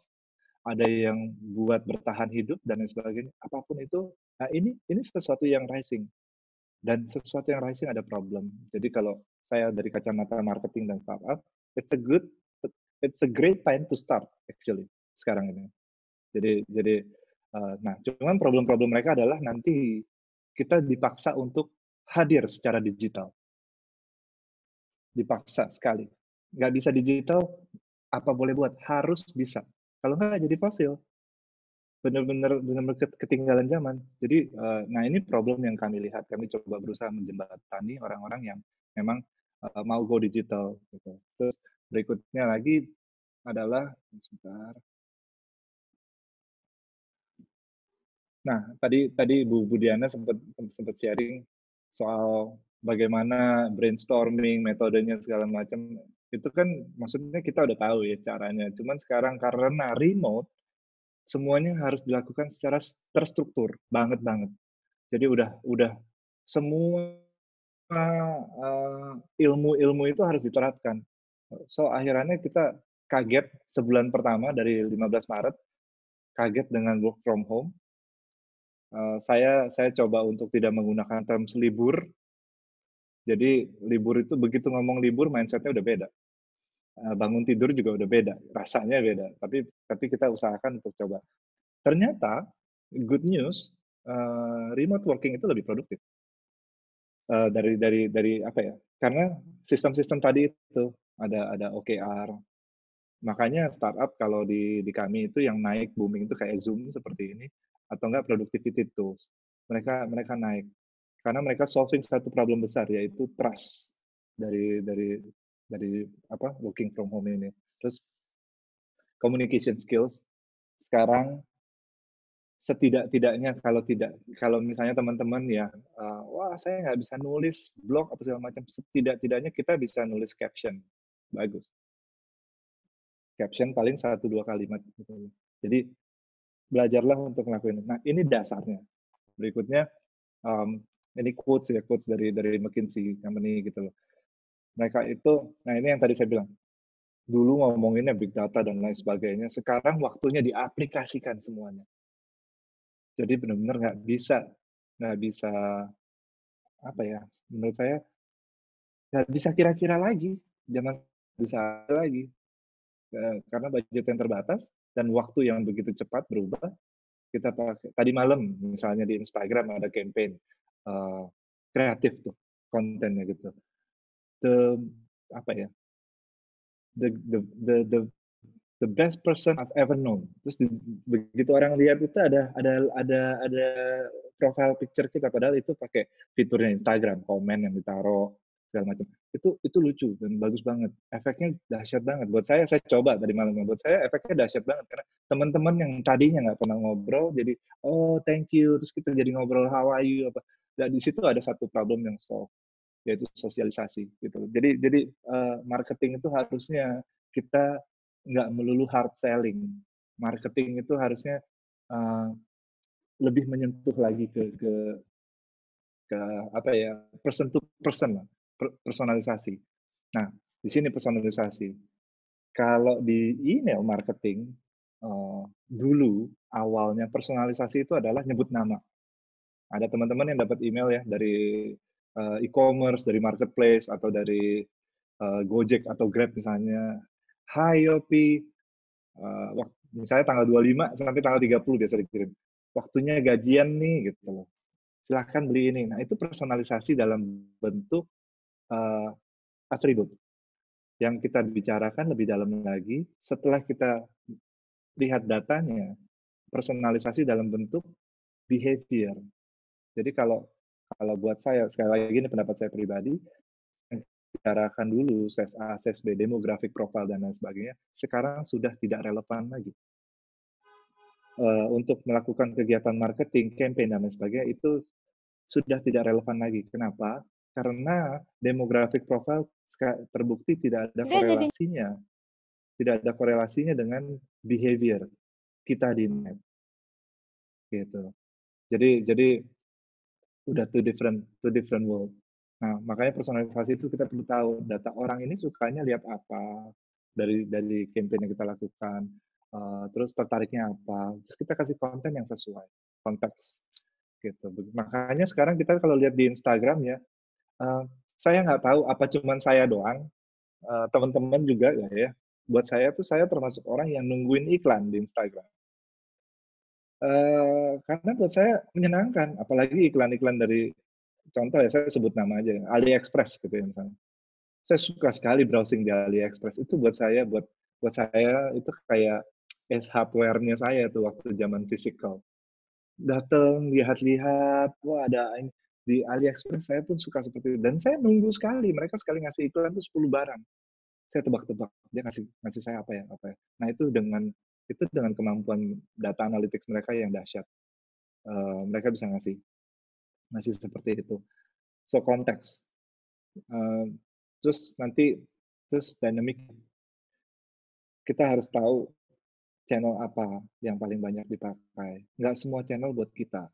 ada yang buat bertahan hidup dan lain sebagainya. Apapun itu, nah ini sesuatu yang rising dan sesuatu yang rising ada problem. Jadi kalau saya dari kacamata marketing dan startup, it's a great time to start actually sekarang ini. Jadi nah cuman problem-problem mereka adalah nanti kita dipaksa untuk hadir secara digital. Dipaksa sekali. Nggak bisa digital, apa boleh buat, harus bisa. Kalau nggak jadi fosil. Benar-benar ketinggalan zaman. Jadi, nah ini problem yang kami lihat. Kami coba berusaha menjembatani orang-orang yang memang, mau go digital, gitu. Terus berikutnya lagi adalah sebentar. Nah, tadi Bu Diana sempat sharing soal bagaimana brainstorming, metodenya segala macam. Itu kan maksudnya kita udah tahu ya caranya. Cuman sekarang karena remote, semuanya harus dilakukan secara terstruktur banget. Jadi udah semua ilmu-ilmu itu harus diterapkan. So akhirnya kita kaget sebulan pertama dari 15 Maret, kaget dengan work from home. Saya coba untuk tidak menggunakan terms libur, Jadi libur itu begitu ngomong libur mindset-nya udah beda. Bangun tidur juga udah beda, rasanya beda. Tapi kita usahakan untuk coba. Ternyata good news, remote working itu lebih produktif. Dari apa ya? Karena sistem-sistem tadi itu ada OKR. Makanya startup kalau di kami itu yang naik booming itu kayak Zoom seperti ini atau enggak productivity tools. Mereka naik karena mereka solving satu problem besar yaitu trust dari apa working from home ini. Terus communication skills sekarang setidak-tidaknya kalau misalnya teman-teman ya wah saya nggak bisa nulis blog apa segala macam, setidak-tidaknya kita bisa nulis caption bagus, caption paling 1-2 kalimat gitu. Jadi belajarlah untuk ngelakuin. Nah ini dasarnya. Berikutnya ini quotes dari McKinsey company gitu loh. Mereka itu, nah ini yang tadi saya bilang, dulu ngomonginnya big data dan lain sebagainya, sekarang waktunya diaplikasikan semuanya. Jadi benar-benar nggak bisa apa ya? Menurut saya nggak bisa kira-kira lagi, jangan bisa lagi karena budget yang terbatas dan waktu yang begitu cepat berubah. Kita pakai tadi malam misalnya di Instagram ada campaign kreatif tuh kontennya gitu. The apa ya? The the the the the best person I've ever known. Terus begitu orang lihat itu ada profile picture kita padahal itu pakai fiturnya Instagram, komen yang ditaruh segala macam. Itu lucu dan bagus banget. Efeknya dahsyat banget. Buat saya coba tadi malam. Buat saya efeknya dahsyat banget karena teman-teman yang tadinya nggak pernah ngobrol jadi oh thank you terus kita jadi ngobrol how are you apa. Dan di situ ada satu problem yang solve yaitu sosialisasi gitu. Jadi marketing itu harusnya kita nggak melulu hard selling. Marketing itu harusnya uh, lebih menyentuh lagi ke apa ya person to person lah, personalisasi. Nah di sini personalisasi. Kalau di email marketing dulu awalnya personalisasi itu adalah nyebut nama. Ada teman-teman yang dapat email ya dari e-commerce, dari marketplace atau dari Gojek atau Grab misalnya. Hai Yopi, misalnya tanggal 25 sampai tanggal 30 biasa dikirim. Waktunya gajian nih gitu loh. Silahkan beli ini. Nah, itu personalisasi dalam bentuk atribut. Yang kita bicarakan lebih dalam lagi setelah kita lihat datanya, personalisasi dalam bentuk behavior. Jadi kalau buat saya, sekali lagi ini pendapat saya pribadi, yang bicarakan dulu ses A, ses B, demographic profile dan lain sebagainya, sekarang sudah tidak relevan lagi. Untuk melakukan kegiatan marketing, campaign dan lain sebagainya itu sudah tidak relevan lagi. Kenapa? Karena demographic profile terbukti tidak ada korelasinya. Tidak ada korelasinya dengan behavior kita di net. Gitu. Jadi udah two different world. Nah, makanya personalisasi itu kita perlu tahu data orang ini sukanya lihat apa dari campaign yang kita lakukan, terus tertariknya apa, terus kita kasih konten yang sesuai konteks gitu. Makanya sekarang kita kalau lihat di Instagram ya, saya nggak tahu apa cuman saya doang, teman-teman juga ya. Buat saya tuh saya termasuk orang yang nungguin iklan di Instagram. Karena buat saya menyenangkan, apalagi iklan-iklan dari contoh ya, saya sebut nama aja, AliExpress gitu ya misalnya. Saya suka sekali browsing di AliExpress. Itu buat saya itu kayak hardware-nya saya tuh waktu zaman physical. Datang, lihat-lihat, wah ada di AliExpress saya pun suka seperti itu. Dan saya nunggu sekali, mereka sekali ngasih iklan tuh 10 barang. Saya tebak-tebak, dia ngasih saya apa ya. Nah itu dengan kemampuan data analytics mereka yang dahsyat. Mereka bisa ngasih seperti itu. So konteks. Terus dynamic. Kita harus tahu channel apa yang paling banyak dipakai. Nggak semua channel buat kita,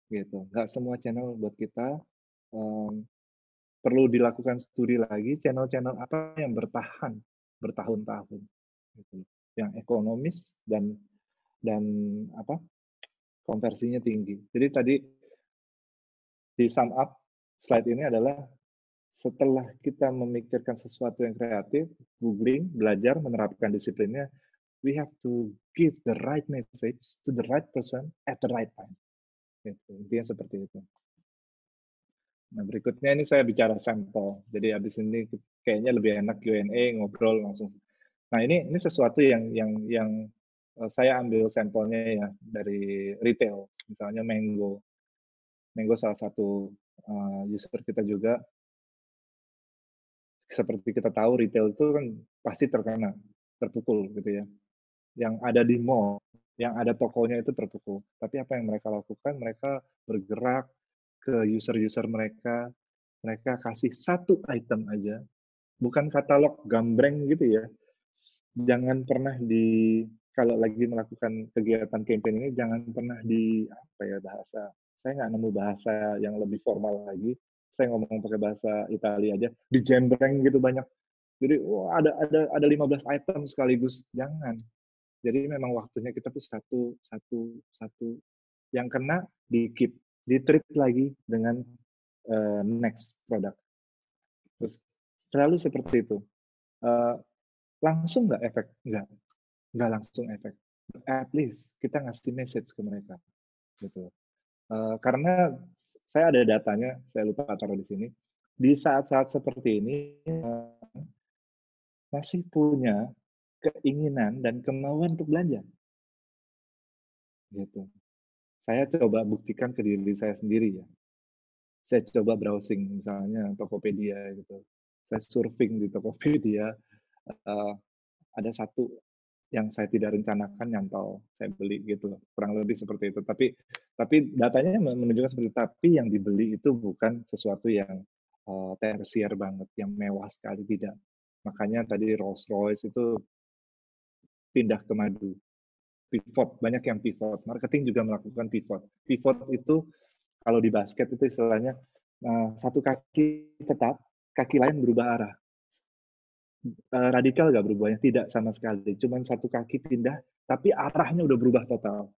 gitu. Nggak semua channel buat kita. Perlu dilakukan studi lagi channel-channel apa yang bertahan bertahun-tahun, gitu. Yang ekonomis dan apa konversinya tinggi. Jadi tadi di sum up slide ini adalah setelah kita memikirkan sesuatu yang kreatif, googling, belajar, menerapkan disiplinnya, we have to give the right message to the right person at the right time. Gitu. Intinya seperti itu. Nah, berikutnya ini saya bicara sampel. Jadi habis ini kayaknya lebih enak Q&A, ngobrol langsung. Nah, ini sesuatu yang saya ambil sampelnya ya dari retail, misalnya Mango. Mango salah satu user kita juga. Seperti kita tahu retail itu kan pasti terpukul gitu ya. Yang ada di mall, yang ada tokonya itu terpukul. Tapi apa yang mereka lakukan? Mereka bergerak ke user-user mereka, mereka kasih satu item aja, bukan katalog gambreng gitu ya. Jangan pernah kalau lagi melakukan kegiatan campaign ini, jangan pernah saya nggak nemu bahasa yang lebih formal lagi, saya ngomong pakai bahasa Italia aja, dijembreng gitu banyak. Jadi, ada 15 item sekaligus, jangan. Jadi memang waktunya kita tuh satu, yang kena di-keep, di-treat lagi dengan next product. Terus selalu seperti itu. Langsung nggak efek? Nggak langsung efek. At least kita ngasih message ke mereka, gitu. Karena saya ada datanya, saya lupa taruh di sini. Di saat-saat seperti ini masih punya keinginan dan kemauan untuk belanja, gitu. Saya coba buktikan ke diri saya sendiri ya. Saya coba browsing misalnya Tokopedia gitu. Saya surfing di Tokopedia, ada satu yang saya tidak rencanakan nyantol, saya beli gitu loh. Kurang lebih seperti itu. Tapi datanya menunjukkan seperti itu. Tapi yang dibeli itu bukan sesuatu yang tersier banget, yang mewah sekali, tidak. Makanya tadi Rolls Royce itu pindah ke madu. Pivot, banyak yang pivot. Marketing juga melakukan pivot. Pivot itu kalau di basket itu istilahnya satu kaki tetap, kaki lain berubah arah. Radikal nggak berubahnya? Tidak sama sekali. Cuman satu kaki pindah, tapi arahnya udah berubah total.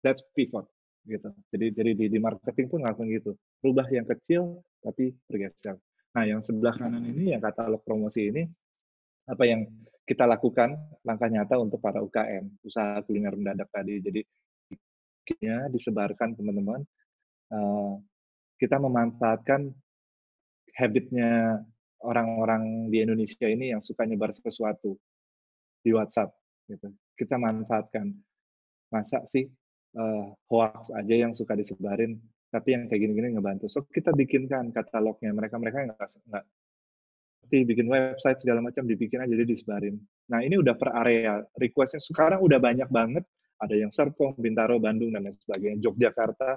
That's pivot. Gitu. Jadi di marketing pun ngelakuin gitu. Rubah yang kecil, tapi bergeser. Nah, yang sebelah kanan ini, yang katalog promosi ini, apa yang kita lakukan, langkah nyata untuk para UKM, usaha kuliner mendadak tadi. Jadi, disebarkan teman-teman, kita memanfaatkan habitnya orang-orang di Indonesia ini yang suka nyebar sesuatu di WhatsApp gitu. Kita manfaatkan. Masa sih hoax aja yang suka disebarin, tapi yang kayak gini-gini ngebantu. So kita bikinkan katalognya. Mereka nggak bikin website segala macam, dibikin aja, jadi disebarin. Nah ini udah per area. Requestnya sekarang udah banyak banget. Ada yang Serpong, Bintaro, Bandung, dan lain sebagainya. Yogyakarta,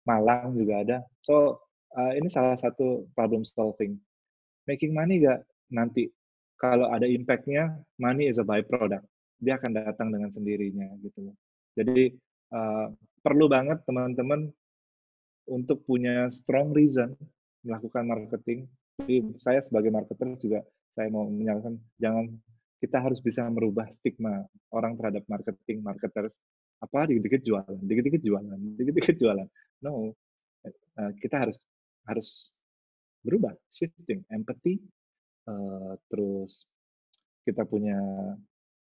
Malang juga ada. So ini salah satu problem solving. Making money nggak? Nanti. Kalau ada impact-nya, money is a byproduct. Dia akan datang dengan sendirinya gitu. Jadi perlu banget teman-teman untuk punya strong reason melakukan marketing. Jadi saya sebagai marketer juga saya mau menyarankan kita harus bisa merubah stigma orang terhadap marketers. Apa dikit-dikit jualan. No, kita harus berubah, shifting, empathy, terus kita punya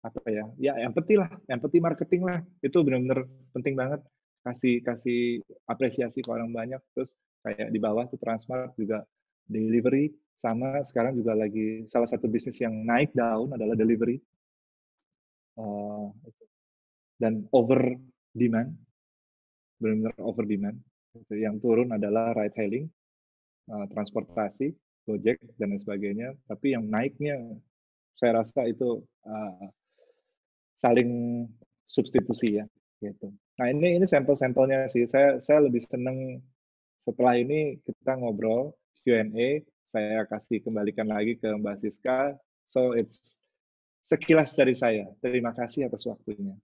empathy marketing lah, itu benar-benar penting banget, kasih apresiasi ke orang banyak. Terus kayak di bawah tuh Transmart juga delivery, sama sekarang juga lagi salah satu bisnis yang naik daun adalah delivery, dan over demand, benar-benar over demand. Yang turun adalah ride hailing, transportasi, Gojek dan lain sebagainya, tapi yang naiknya saya rasa itu saling substitusi ya, gitu. Nah ini sampel-sampelnya sih. Saya lebih seneng setelah ini kita ngobrol Q&A, saya kasih kembalikan lagi ke Mbak Siska. So it's sekilas dari saya. Terima kasih atas waktunya.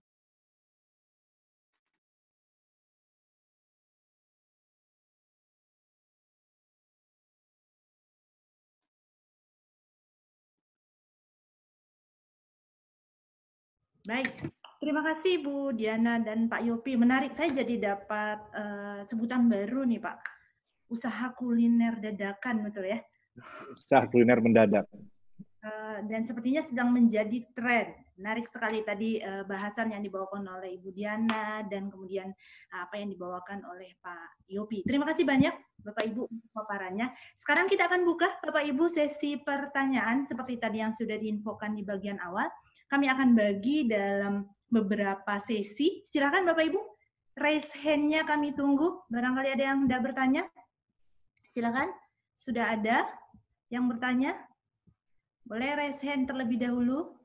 Baik, terima kasih Bu Diana dan Pak Yopi. Menarik, saya jadi dapat sebutan baru nih Pak. Usaha kuliner dadakan, betul ya? usaha kuliner mendadak. Dan sepertinya sedang menjadi tren. Menarik sekali tadi bahasan yang dibawakan oleh Ibu Diana dan kemudian apa yang dibawakan oleh Pak Yopi. Terima kasih banyak Bapak Ibu untuk paparannya. Sekarang kita akan buka Bapak Ibu sesi pertanyaan seperti tadi yang sudah diinfokan di bagian awal. Kami akan bagi dalam beberapa sesi. Silakan Bapak Ibu, raise hand-nya kami tunggu. Barangkali ada yang hendak bertanya. Silakan. Sudah ada yang bertanya? Boleh raise hand terlebih dahulu?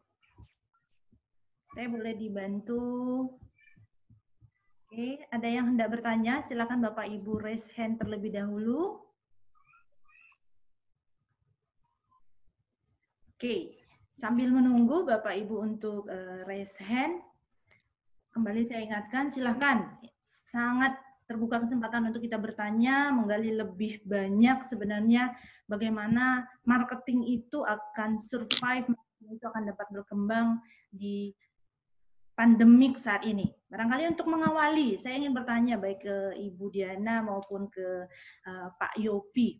Saya boleh dibantu. Oke, ada yang hendak bertanya? Silakan Bapak Ibu raise hand terlebih dahulu. Oke, sambil menunggu Bapak Ibu untuk raise hand, kembali saya ingatkan, silakan. Sangat terbuka kesempatan untuk kita bertanya, menggali lebih banyak sebenarnya bagaimana marketing itu akan survive, itu akan dapat berkembang di pandemik saat ini. Barangkali untuk mengawali, saya ingin bertanya baik ke Ibu Diana maupun ke Pak Yopi.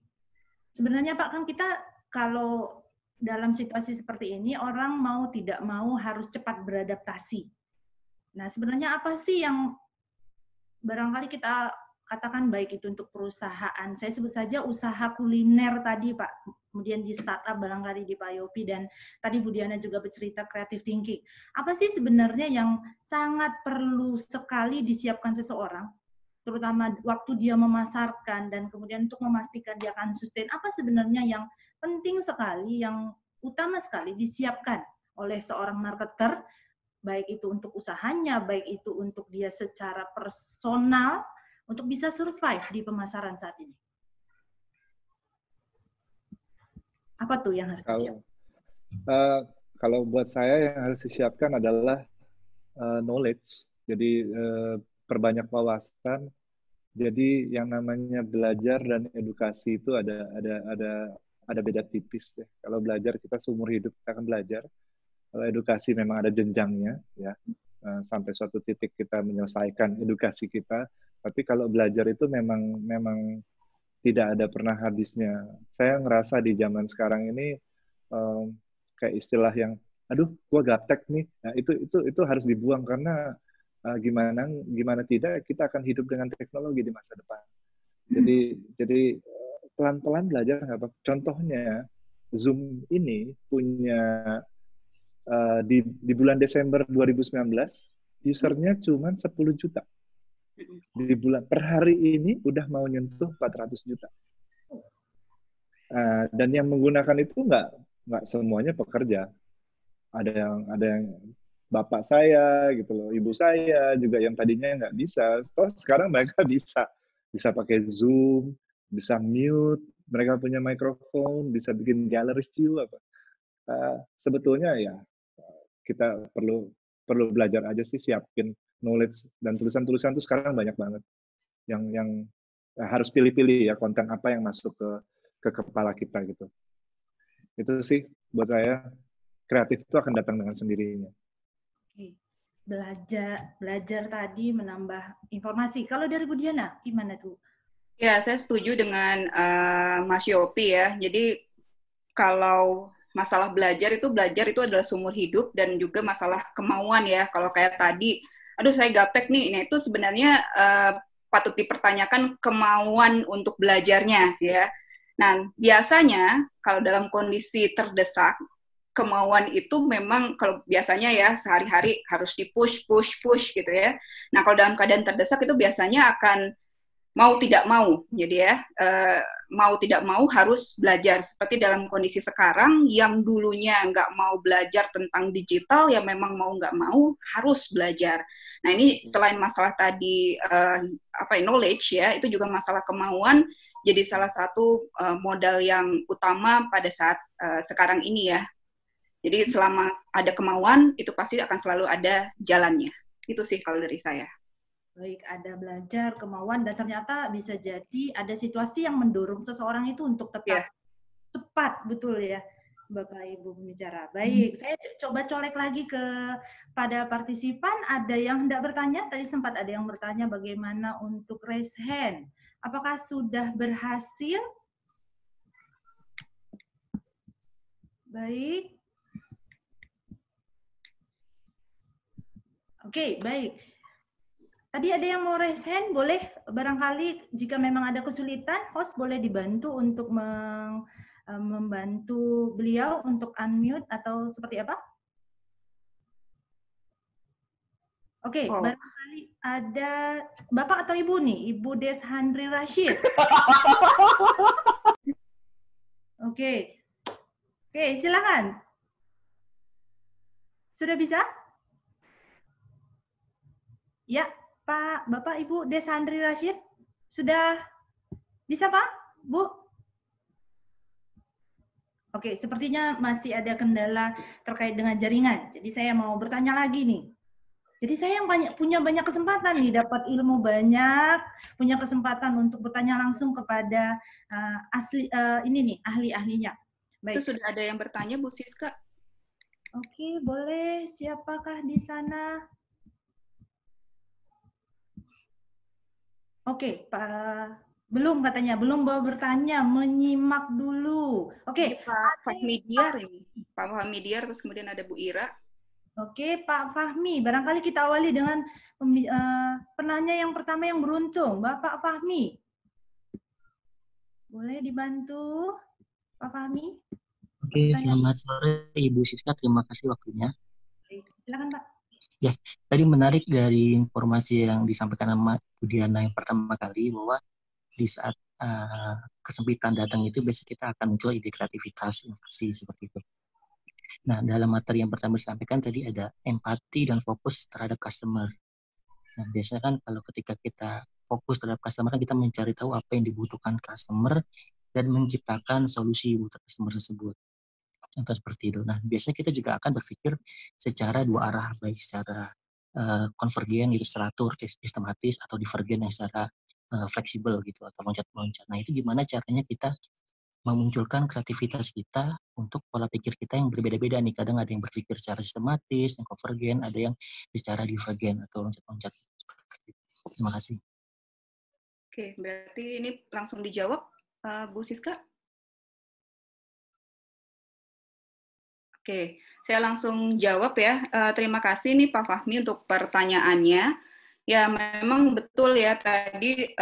Sebenarnya Pak, kan kita kalau dalam situasi seperti ini, orang mau tidak mau harus cepat beradaptasi. Nah, sebenarnya apa sih yang barangkali kita katakan baik itu untuk perusahaan, saya sebut saja usaha kuliner tadi Pak, kemudian di startup barangkali di Pak Yopi, dan tadi Bu Diana juga bercerita creative thinking. Apa sih sebenarnya yang sangat perlu sekali disiapkan seseorang, terutama waktu dia memasarkan dan kemudian untuk memastikan dia akan sustain, apa sebenarnya yang penting sekali, yang utama sekali disiapkan oleh seorang marketer, baik itu untuk usahanya, baik itu untuk dia secara personal, untuk bisa survive di pemasaran saat ini? Apa tuh yang harus disiapkan? Kalau buat saya yang harus disiapkan adalah knowledge. Jadi perbanyak wawasan. Jadi yang namanya belajar dan edukasi itu ada beda tipis deh. Kalau belajar kita seumur hidup kita akan belajar. Kalau edukasi memang ada jenjangnya, ya, sampai suatu titik kita menyelesaikan edukasi kita. Tapi kalau belajar itu memang tidak ada pernah habisnya. Saya ngerasa di zaman sekarang ini kayak istilah yang, aduh, gua gaptek nih. Nah, itu harus dibuang karena gimana tidak kita akan hidup dengan teknologi di masa depan. Jadi pelan-pelan belajar nggak apa. Contohnya Zoom ini punya di bulan Desember 2019 usernya cuma 10 juta. Di bulan per hari ini udah mau nyentuh 400 juta. Dan yang menggunakan itu nggak semuanya pekerja. Ada yang bapak saya gitu loh, ibu saya juga yang tadinya nggak bisa. Toh sekarang mereka bisa pakai Zoom, bisa mute, mereka punya mikrofon, bisa bikin gallery view apa. Sebetulnya ya kita perlu belajar aja sih, siapin knowledge, dan tulisan-tulisan itu sekarang banyak banget yang harus pilih-pilih ya konten apa yang masuk ke kepala kita gitu. Itu sih buat saya, kreatif itu akan datang dengan sendirinya. Oke. Belajar tadi menambah informasi. Kalau dari Bu Diana gimana tuh? Ya, saya setuju dengan Mas Yopi ya. Jadi kalau masalah belajar itu adalah seumur hidup, dan juga masalah kemauan ya. Kalau kayak tadi, aduh saya gaptek nih, nah itu sebenarnya patut dipertanyakan kemauan untuk belajarnya ya. Nah, biasanya kalau dalam kondisi terdesak, kemauan itu memang kalau biasanya ya sehari-hari harus push gitu ya. Nah, kalau dalam keadaan terdesak itu biasanya akan mau tidak mau, jadi ya mau tidak mau harus belajar. Seperti dalam kondisi sekarang, yang dulunya nggak mau belajar tentang digital, ya memang mau nggak mau harus belajar. Nah ini selain masalah tadi knowledge ya, itu juga masalah kemauan. Jadi salah satu modal yang utama pada saat sekarang ini ya. Jadi selama ada kemauan, itu pasti akan selalu ada jalannya. Itu sih kalau dari saya. Baik, ada belajar, kemauan, dan ternyata bisa jadi ada situasi yang mendorong seseorang itu untuk tetap cepat, betul ya, Bapak Ibu pembicara. Baik, saya coba colek lagi pada partisipan. Ada yang hendak bertanya? Tadi sempat ada yang bertanya bagaimana untuk raise hand. Apakah sudah berhasil? Baik. Oke, baik. Tadi ada yang mau raise hand, boleh barangkali jika memang ada kesulitan, host boleh dibantu untuk membantu beliau untuk unmute atau seperti apa? Oke, barangkali ada Bapak atau Ibu nih, Ibu Deshandri Rashid. Oke. Oke, silakan. Sudah bisa? Ya, Pak, Bapak, Ibu Deshandri Rashid. Sudah bisa, Pak? Bu? Oke, sepertinya masih ada kendala terkait dengan jaringan. Jadi saya mau bertanya lagi nih. Jadi saya yang punya banyak kesempatan nih, dapat ilmu banyak, punya kesempatan untuk bertanya langsung kepada ini nih, ahli-ahlinya. Baik. Itu sudah ada yang bertanya, Bu Siska. Oke, boleh. Siapakah di sana? Oke, Pak. Belum katanya, belum mau bertanya, menyimak dulu. Oke. Pak Fahmi Diar ini. Pak Fahmi Diar, terus kemudian ada Bu Ira. Oke, Pak Fahmi. Barangkali kita awali dengan penanya yang pertama yang beruntung, Bapak Fahmi. Boleh dibantu, Pak Fahmi? Oke, selamat sore Ibu Siska. Terima kasih waktunya. Silakan, Pak. Ya, tadi menarik dari informasi yang disampaikan sama Bu Diana yang pertama kali bahwa di saat kesempitan datang itu biasanya kita akan muncul ide kreativitas, inovasi seperti itu. Nah, dalam materi yang pertama disampaikan tadi ada empati dan fokus terhadap customer. Nah, biasanya kan kalau ketika kita fokus terhadap customer kan kita mencari tahu apa yang dibutuhkan customer dan menciptakan solusi untuk customer tersebut. Contoh seperti itu. Nah, biasanya kita juga akan berpikir secara dua arah, baik secara konvergen itu teratur, sistematis, atau divergen yang secara fleksibel gitu, atau loncat-loncat. Nah, itu gimana caranya kita memunculkan kreativitas kita untuk pola pikir kita yang berbeda-beda nih. Kadang ada yang berpikir secara sistematis, yang konvergen, ada yang secara divergen atau loncat-loncat. Terima kasih. Oke, berarti ini langsung dijawab, Bu Siska? Oke, saya langsung jawab ya. Terima kasih nih Pak Fahmi untuk pertanyaannya. Ya, memang betul ya tadi.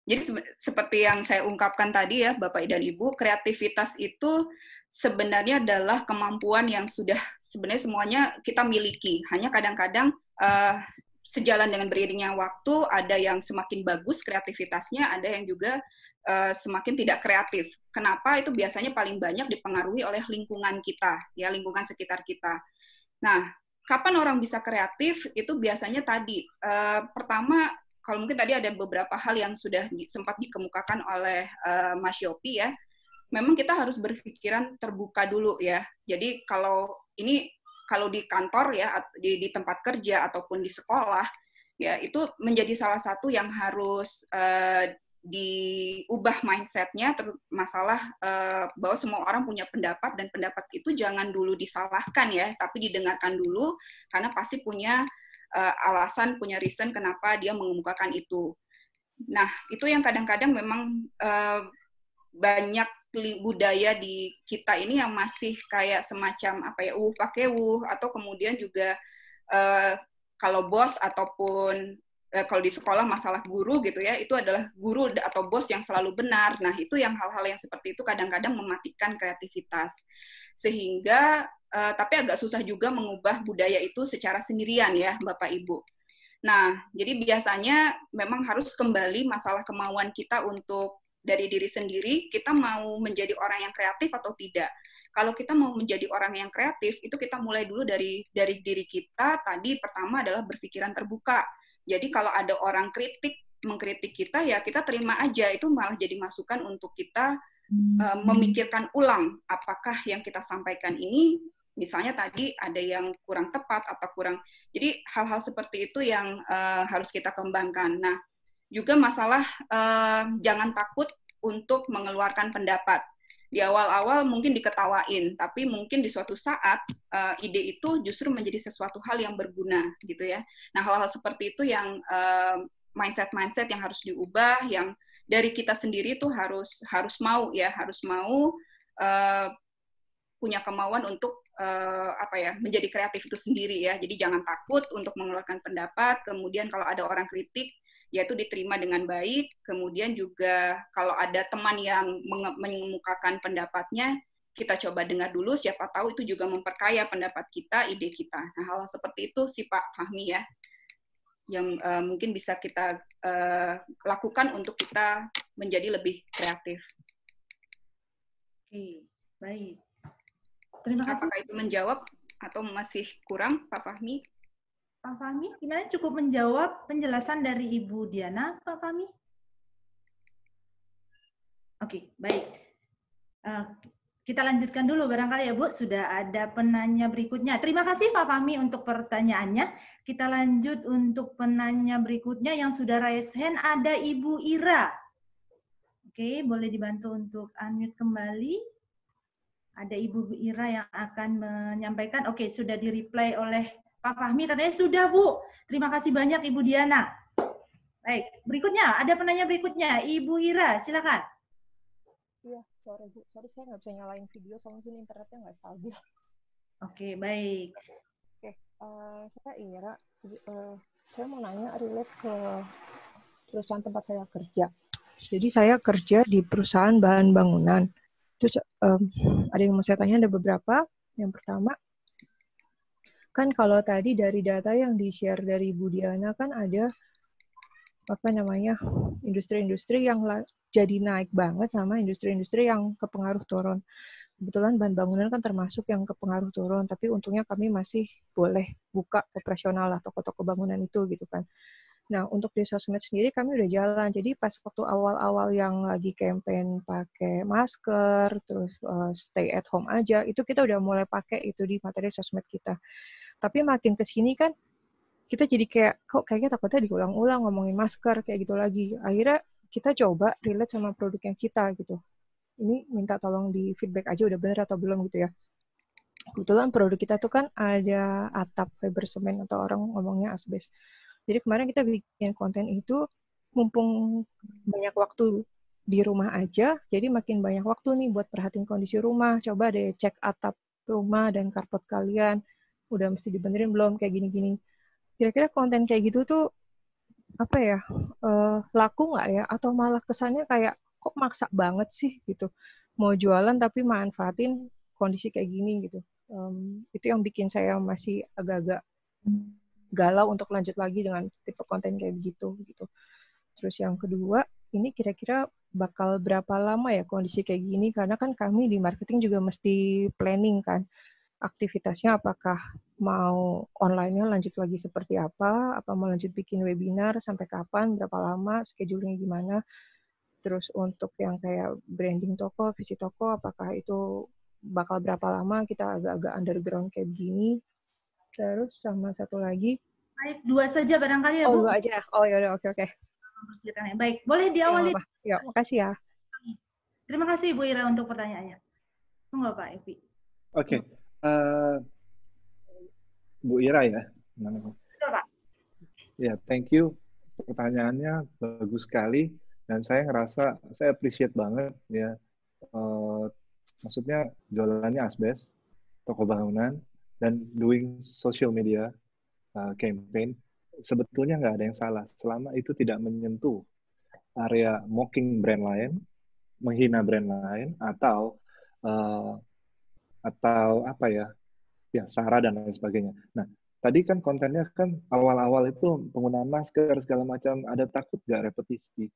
Jadi seperti yang saya ungkapkan tadi ya, Bapak dan Ibu, kreativitas itu sebenarnya adalah kemampuan yang sudah sebenarnya semuanya kita miliki. Hanya kadang-kadang sejalan dengan beriringnya waktu, ada yang semakin bagus kreativitasnya, ada yang juga semakin tidak kreatif. Kenapa? Itu biasanya paling banyak dipengaruhi oleh lingkungan kita, ya lingkungan sekitar kita. Nah, kapan orang bisa kreatif? Itu biasanya tadi. Pertama, kalau mungkin tadi ada beberapa hal yang sudah sempat dikemukakan oleh Mas Yopi ya. Memang kita harus berpikiran terbuka dulu ya. Jadi kalau di kantor ya, di tempat kerja ataupun di sekolah, ya itu menjadi salah satu yang harus diubah mindset-nya, masalah bahwa semua orang punya pendapat, dan pendapat itu jangan dulu disalahkan ya, tapi didengarkan dulu, karena pasti punya alasan, punya reason kenapa dia mengemukakan itu. Nah, itu yang kadang-kadang memang banyak budaya di kita ini yang masih kayak semacam apa ya, pakai atau kemudian juga kalau bos ataupun kalau di sekolah masalah guru gitu ya, itu adalah guru atau bos yang selalu benar. Nah, itu yang hal-hal yang seperti itu kadang-kadang mematikan kreativitas. Sehingga, tapi agak susah juga mengubah budaya itu secara sendirian ya, Bapak Ibu. Nah, jadi biasanya memang harus kembali masalah kemauan kita untuk dari diri sendiri, kita mau menjadi orang yang kreatif atau tidak. Kalau kita mau menjadi orang yang kreatif, itu kita mulai dulu dari diri kita. Tadi pertama adalah berpikiran terbuka. Jadi kalau ada orang mengkritik kita, ya kita terima aja. Itu malah jadi masukan untuk kita memikirkan ulang apakah yang kita sampaikan ini, misalnya tadi ada yang kurang tepat atau kurang. Jadi hal-hal seperti itu yang harus kita kembangkan. Nah, juga masalah jangan takut untuk mengeluarkan pendapat. Di awal-awal mungkin diketawain, tapi mungkin di suatu saat ide itu justru menjadi sesuatu hal yang berguna, gitu ya. Nah, hal-hal seperti itu yang mindset-mindset yang harus diubah, yang dari kita sendiri tuh harus mau ya, harus mau punya kemauan untuk menjadi kreatif itu sendiri ya. Jadi jangan takut untuk mengeluarkan pendapat. Kemudian kalau ada orang kritik, yaitu diterima dengan baik. Kemudian juga kalau ada teman yang mengemukakan pendapatnya, kita coba dengar dulu. Siapa tahu itu juga memperkaya pendapat kita, ide kita. Nah, hal seperti itu sih Pak Fahmi ya, yang mungkin bisa kita lakukan untuk kita menjadi lebih kreatif. Oke, baik. Terima kasih. Apakah itu menjawab atau masih kurang, Pak Fahmi? Pak Fahmi, gimana, cukup menjawab penjelasan dari Ibu Diana, Pak Fahmi? Oke, baik. Kita lanjutkan dulu barangkali ya Bu, sudah ada penanya berikutnya. Terima kasih Pak Fahmi untuk pertanyaannya. Kita lanjut untuk penanya berikutnya yang sudah raise hand, ada Ibu Ira. Oke, boleh dibantu untuk unmute kembali. Ada Ibu Ira yang akan menyampaikan. Oke, sudah di-reply oleh Pak Fahmi, katanya sudah Bu. Terima kasih banyak Ibu Diana. Baik, berikutnya, ada penanya berikutnya. Ibu Ira, silakan. Iya, sorry Bu. Sorry saya nggak bisa nyalain video, soalnya sini internetnya nggak stabil. Oke, baik. Oke, saya Ira. Saya mau nanya relate ke perusahaan tempat saya kerja. Jadi saya kerja di perusahaan bahan bangunan. Terus ada yang mau saya tanya, ada beberapa. Yang pertama, kan kalau tadi dari data yang di-share dari Bu Diana kan ada industri-industri yang jadi naik banget sama industri-industri yang kepengaruh turun. Kebetulan bahan bangunan kan termasuk yang kepengaruh turun, tapi untungnya kami masih boleh buka operasional lah toko-toko bangunan itu gitu kan. Nah, untuk di sosmed sendiri kami udah jalan. Jadi pas waktu awal-awal yang lagi campaign pakai masker, terus stay at home aja, itu kita udah mulai pakai itu di materi sosmed kita. Tapi makin ke sini kan kita jadi kayak, kok kayaknya takutnya diulang-ulang ngomongin masker, kayak gitu lagi. Akhirnya kita coba relate sama produk yang kita gitu. Ini minta tolong di feedback aja udah bener atau belum gitu ya. Kebetulan produk kita tuh kan ada atap fiber semen atau orang ngomongnya asbes. Jadi kemarin kita bikin konten itu mumpung banyak waktu di rumah aja, jadi makin banyak waktu nih buat perhatiin kondisi rumah. Coba deh cek atap rumah dan karpet kalian, udah mesti dibenerin belum, kayak gini-gini. Kira-kira konten kayak gitu tuh apa ya, laku nggak ya? Atau malah kesannya kayak kok maksa banget sih gitu, mau jualan tapi manfaatin kondisi kayak gini gitu. Itu yang bikin saya masih agak-agak galau untuk lanjut lagi dengan tipe konten kayak begitu gitu. Terus yang kedua, ini kira-kira bakal berapa lama ya kondisi kayak gini? Karena kan kami di marketing juga mesti planning kan aktivitasnya, apakah mau online-nya lanjut lagi seperti apa mau lanjut bikin webinar, sampai kapan, berapa lama, schedule-nya gimana. Terus untuk yang kayak branding toko, visi toko, apakah itu bakal berapa lama, kita agak-agak underground kayak begini. Terus sama satu lagi. Baik, dua saja barangkali ya Bu. Oh, dua aja. Oh ya udah, oke. Baik, boleh diawali. Ya, makasih ya. Terima kasih Bu Ira untuk pertanyaannya. Tunggu Pak Evi. Oke. Bu Ira ya. Betul, Pak. Ya, thank you. Pertanyaannya bagus sekali dan saya ngerasa saya appreciate banget ya. Maksudnya jualannya asbes, toko bangunan, dan doing social media campaign, sebetulnya nggak ada yang salah selama itu tidak menyentuh area mocking brand lain, menghina brand lain, atau apa ya sara dan lain sebagainya. Nah, tadi kan kontennya kan awal-awal itu penggunaan masker segala macam, ada takut nggak repetisi?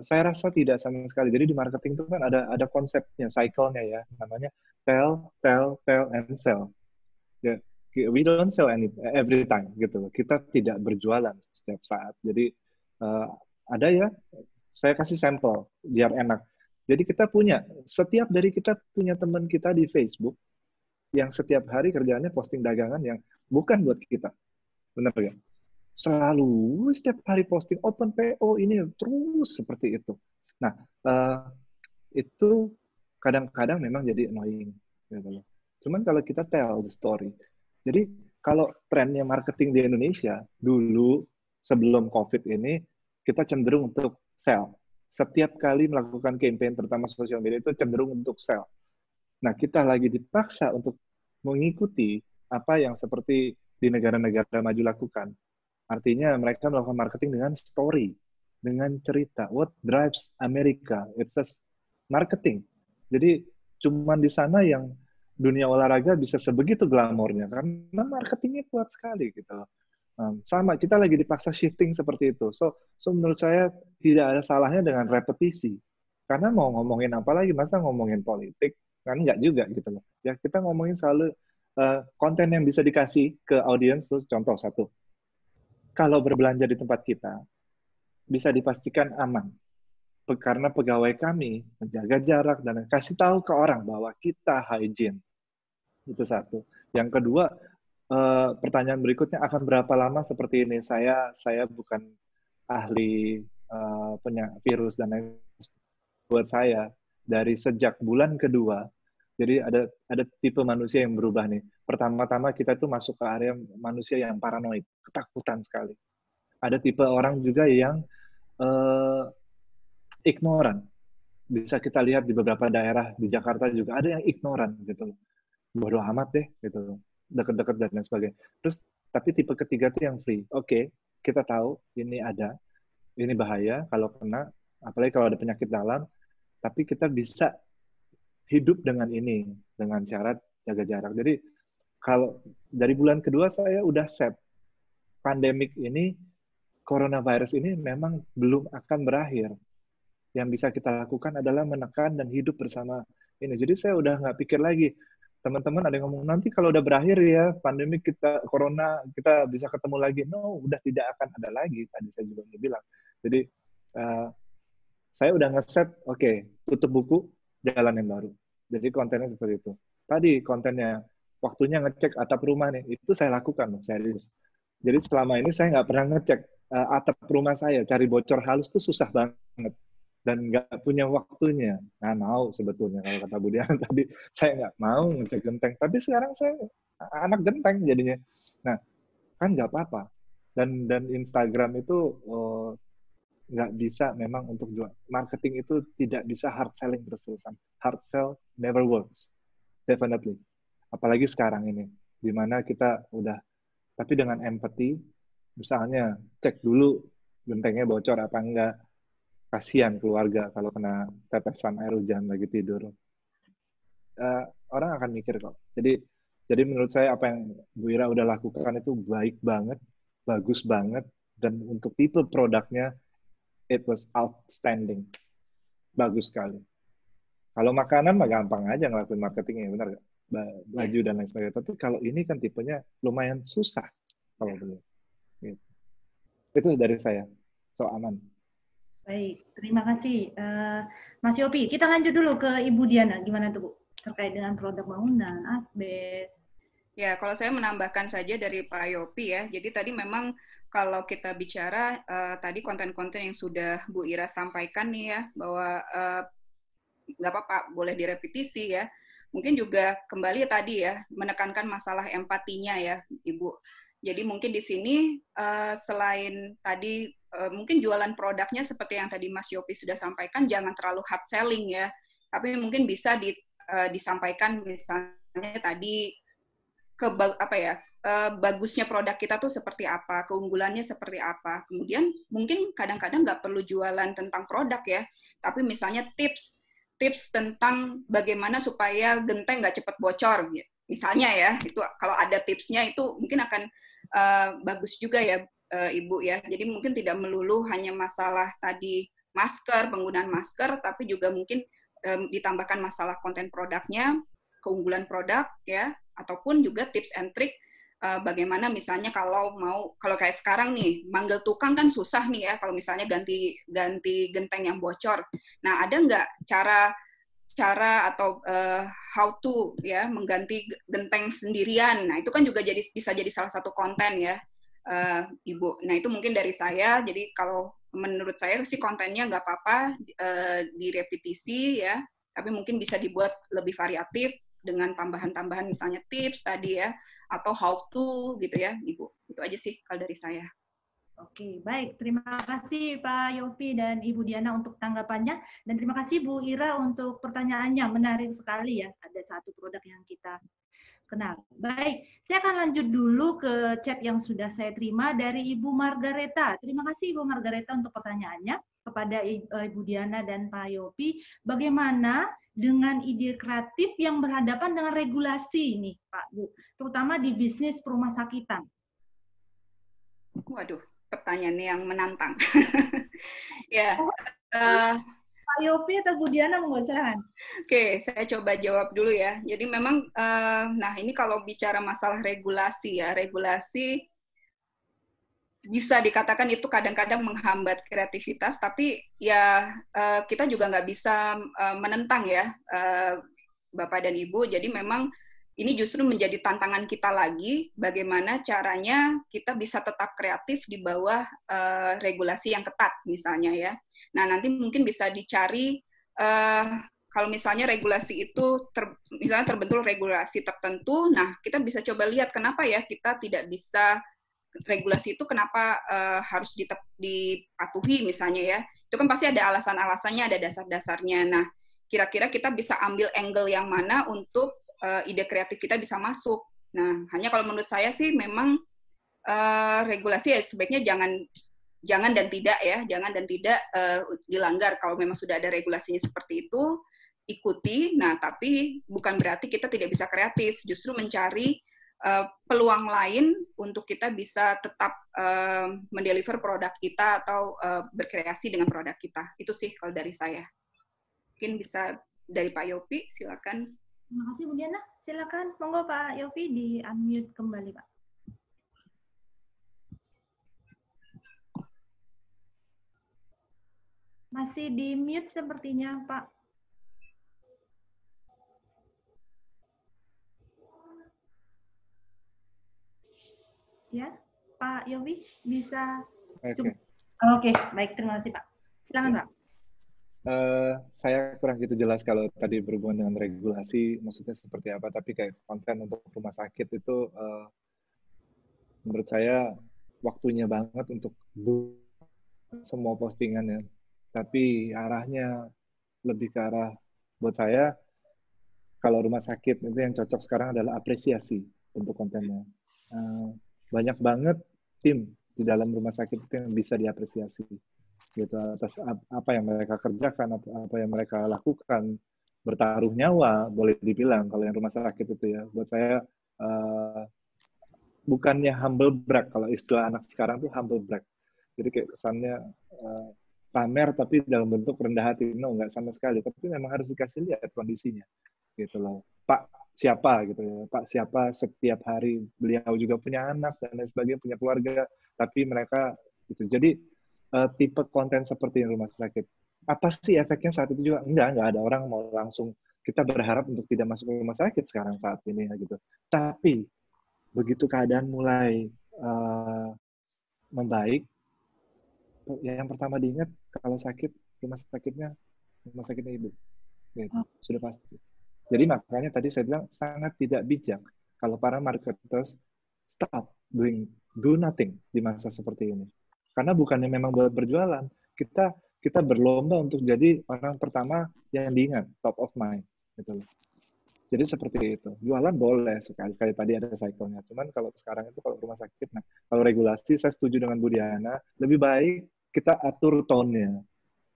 Saya rasa tidak sama sekali. Jadi di marketing itu kan ada konsepnya, cycle-nya ya, namanya tell, and sell. Ya, we don't sell every time gitu. Kita tidak berjualan setiap saat. Jadi ada ya, saya kasih sampel biar enak. Jadi setiap dari kita punya teman kita di Facebook yang setiap hari kerjaannya posting dagangan yang bukan buat kita. Benar nggak? Selalu setiap hari posting open PO ini terus seperti itu. Nah, itu kadang-kadang memang jadi annoying. Gitu. Cuman kalau kita tell the story, jadi kalau trennya marketing di Indonesia dulu sebelum COVID ini kita cenderung untuk sell. Setiap kali melakukan campaign, terutama sosial media itu cenderung untuk sell. Nah, kita lagi dipaksa untuk mengikuti apa yang seperti di negara-negara maju lakukan. Artinya mereka melakukan marketing dengan story, dengan cerita. What drives America? It's just marketing. Jadi cuman di sana yang dunia olahraga bisa sebegitu glamornya karena marketingnya kuat sekali gitu. Sama, kita lagi dipaksa shifting seperti itu. So menurut saya tidak ada salahnya dengan repetisi. Karena mau ngomongin apa lagi, masa ngomongin politik? Kan enggak juga gitu loh. Ya kita ngomongin selalu konten yang bisa dikasih ke audiens. Terus contoh satu, kalau berbelanja di tempat kita, bisa dipastikan aman. Karena pegawai kami menjaga jarak dan kasih tahu ke orang bahwa kita hygiene. Itu satu. Yang kedua, pertanyaan berikutnya, akan berapa lama seperti ini? Saya bukan ahli virus dan lain. Buat saya, dari sejak bulan kedua, jadi ada tipe manusia yang berubah nih. Pertama-tama kita tuh masuk ke area manusia yang paranoid, ketakutan sekali. Ada tipe orang juga yang ignoran. Bisa kita lihat di beberapa daerah di Jakarta juga ada yang ignoran gitu loh. Bodoh amat deh gitu loh. Deket-deket dan lain sebagainya. Terus tapi tipe ketiga tuh yang free. Oke, kita tahu ini ada, ini bahaya kalau kena, apalagi kalau ada penyakit dalam, tapi kita bisa hidup dengan ini, dengan syarat jaga jarak. Jadi kalau dari bulan kedua saya udah set pandemik ini, coronavirus ini memang belum akan berakhir. Yang bisa kita lakukan adalah menekan dan hidup bersama ini. Jadi saya udah nggak pikir lagi. Teman-teman ada yang ngomong, nanti kalau udah berakhir ya, pandemi corona, kita bisa ketemu lagi. No, udah tidak akan ada lagi. Tadi saya juga udah bilang. Jadi, saya udah ngeset, oke, tutup buku, jalan yang baru. Jadi kontennya seperti itu. Tadi kontennya, waktunya ngecek atap rumah nih, itu saya lakukan, serius. Jadi selama ini saya nggak pernah ngecek atap rumah saya, cari bocor halus tuh susah banget. Dan nggak punya waktunya. Nah, mau sebetulnya kalau kata Budiana tadi, saya nggak mau ngecek genteng. Tapi sekarang saya anak genteng jadinya. Nah, kan nggak apa-apa. Dan Instagram itu nggak bisa memang untuk jual. Marketing itu tidak bisa hard selling terus-terusan. Hard sell never works. Definitely. Apalagi sekarang ini. Di mana kita udah, tapi dengan empathy, misalnya cek dulu gentengnya bocor apa enggak. Kasihan keluarga kalau kena tetesan air hujan lagi tidur. Orang akan mikir kok. Jadi menurut saya apa yang Bu Ira udah lakukan itu baik banget, bagus banget, dan untuk tipe produknya it was outstanding, bagus sekali. Kalau makanan mah gampang aja ngelakuin marketingnya, benar nggak? Baju dan lain sebagainya. Tapi kalau ini kan tipenya lumayan susah kalau dulu. Gitu. Itu dari saya. So aman. Baik, terima kasih Mas Yopi. Kita lanjut dulu ke Ibu Diana. Gimana tuh Bu? Terkait dengan produk bangunan, asbes. Ya, kalau saya menambahkan saja dari Pak Yopi ya. Jadi tadi memang kalau kita bicara tadi konten-konten yang sudah Bu Ira sampaikan nih ya, bahwa nggak apa-apa, boleh direpetisi ya. Mungkin juga kembali tadi ya, menekankan masalah empatinya ya, Ibu. Jadi mungkin di sini selain tadi mungkin jualan produknya seperti yang tadi Mas Yopi sudah sampaikan, jangan terlalu hard selling ya, tapi mungkin bisa disampaikan misalnya tadi bagusnya produk kita tuh seperti apa, keunggulannya seperti apa. Kemudian mungkin kadang-kadang nggak perlu jualan tentang produk ya, tapi misalnya tips tentang bagaimana supaya genteng nggak cepat bocor, misalnya ya. Itu kalau ada tipsnya itu mungkin akan bagus juga ya. Ibu ya, jadi mungkin tidak melulu hanya masalah tadi masker, penggunaan masker, tapi juga mungkin ditambahkan masalah konten produknya, keunggulan produk ya, ataupun juga tips and trick bagaimana misalnya kalau kayak sekarang nih manggil tukang kan susah nih ya, kalau misalnya ganti genteng yang bocor. Nah, ada nggak cara atau how to ya mengganti genteng sendirian? Nah, itu kan juga bisa jadi salah satu konten ya. Ibu. Nah, itu mungkin dari saya. Jadi kalau menurut saya sih kontennya nggak apa-apa direpetisi ya, tapi mungkin bisa dibuat lebih variatif dengan tambahan-tambahan misalnya tips tadi ya, atau how to gitu ya, Ibu. Itu aja sih kalau dari saya. Oke, baik. Terima kasih Pak Yopi dan Ibu Diana untuk tanggapannya. Dan terima kasih Bu Ira untuk pertanyaannya. Menarik sekali ya. Ada satu produk yang kita kenal. Baik, saya akan lanjut dulu ke chat yang sudah saya terima dari Ibu Margareta. Terima kasih Ibu Margareta untuk pertanyaannya kepada Ibu Diana dan Pak Yopi. Bagaimana dengan ide kreatif yang berhadapan dengan regulasi ini, Pak Bu, terutama di bisnis perumah sakitan? Waduh, pertanyaan yang menantang. Ya. Pak Yopi atau Bu Diana, mau silakan. Oke, saya coba jawab dulu ya. Jadi memang, nah ini kalau bicara masalah regulasi ya, regulasi bisa dikatakan itu kadang-kadang menghambat kreativitas, tapi ya kita juga nggak bisa menentang ya, Bapak dan Ibu. Jadi memang ini justru menjadi tantangan kita lagi, bagaimana caranya kita bisa tetap kreatif di bawah regulasi yang ketat misalnya ya. Nah nanti mungkin bisa dicari kalau misalnya regulasi itu misalnya terbentuk regulasi tertentu, nah kita bisa coba lihat kenapa ya kita tidak bisa regulasi itu kenapa harus dipatuhi misalnya ya. Itu kan pasti ada alasan-alasannya, ada dasar-dasarnya. Nah kira-kira kita bisa ambil angle yang mana untuk ide kreatif kita bisa masuk. Nah hanya kalau menurut saya sih memang regulasi ya sebaiknya jangan dan tidak ya, jangan dan tidak dilanggar. Kalau memang sudah ada regulasinya seperti itu, ikuti. Nah, tapi bukan berarti kita tidak bisa kreatif. Justru mencari peluang lain untuk kita bisa tetap mendeliver produk kita atau berkreasi dengan produk kita. Itu sih kalau dari saya. Mungkin bisa dari Pak Yopi, silakan. Terima kasih Bu Diana. Silakan, monggo Pak Yopi di-unmute kembali, Pak. Masih di-mute sepertinya, Pak. Ya, Pak Yopi bisa. Oke, baik, terima kasih Pak. Silakan Pak. Saya kurang gitu jelas kalau tadi berhubungan dengan regulasi, maksudnya seperti apa. Tapi kayak konten untuk rumah sakit itu, menurut saya waktunya banget untuk semua postingannya. Tapi arahnya lebih ke arah buat saya. Kalau rumah sakit itu yang cocok sekarang adalah apresiasi untuk kontennya. Banyak banget tim di dalam rumah sakit itu yang bisa diapresiasi gitu atas apa yang mereka kerjakan, apa yang mereka lakukan, bertaruh nyawa boleh dibilang kalau yang rumah sakit itu ya. Buat saya bukannya humble brag, kalau istilah anak sekarang tuh humble brag. Jadi kayak kesannya pamer tapi dalam bentuk rendah hati. No, nggak sama sekali. Tapi memang harus dikasih lihat kondisinya gitu loh. Pak siapa gitu ya, Pak siapa setiap hari beliau juga punya anak dan lain sebagainya, punya keluarga, tapi mereka itu. Jadi tipe konten seperti yang rumah sakit, apa sih efeknya saat itu juga? Enggak ada orang mau langsung, kita berharap untuk tidak masuk ke rumah sakit sekarang saat ini ya gitu. Tapi begitu keadaan mulai membaik, yang pertama diingat kalau sakit rumah sakitnya ibu, gitu. Sudah pasti. Jadi makanya tadi saya bilang sangat tidak bijak kalau para marketers do nothing di masa seperti ini. Karena bukannya memang buat berjualan, kita berlomba untuk jadi orang pertama yang diingat, top of mind, gitu loh. Jadi seperti itu. Jualan boleh sekali-sekali, tadi ada cycle-nya. Cuman kalau sekarang itu kalau rumah sakit, nah kalau regulasi saya setuju dengan Bu Diana, lebih baik kita atur tone-nya.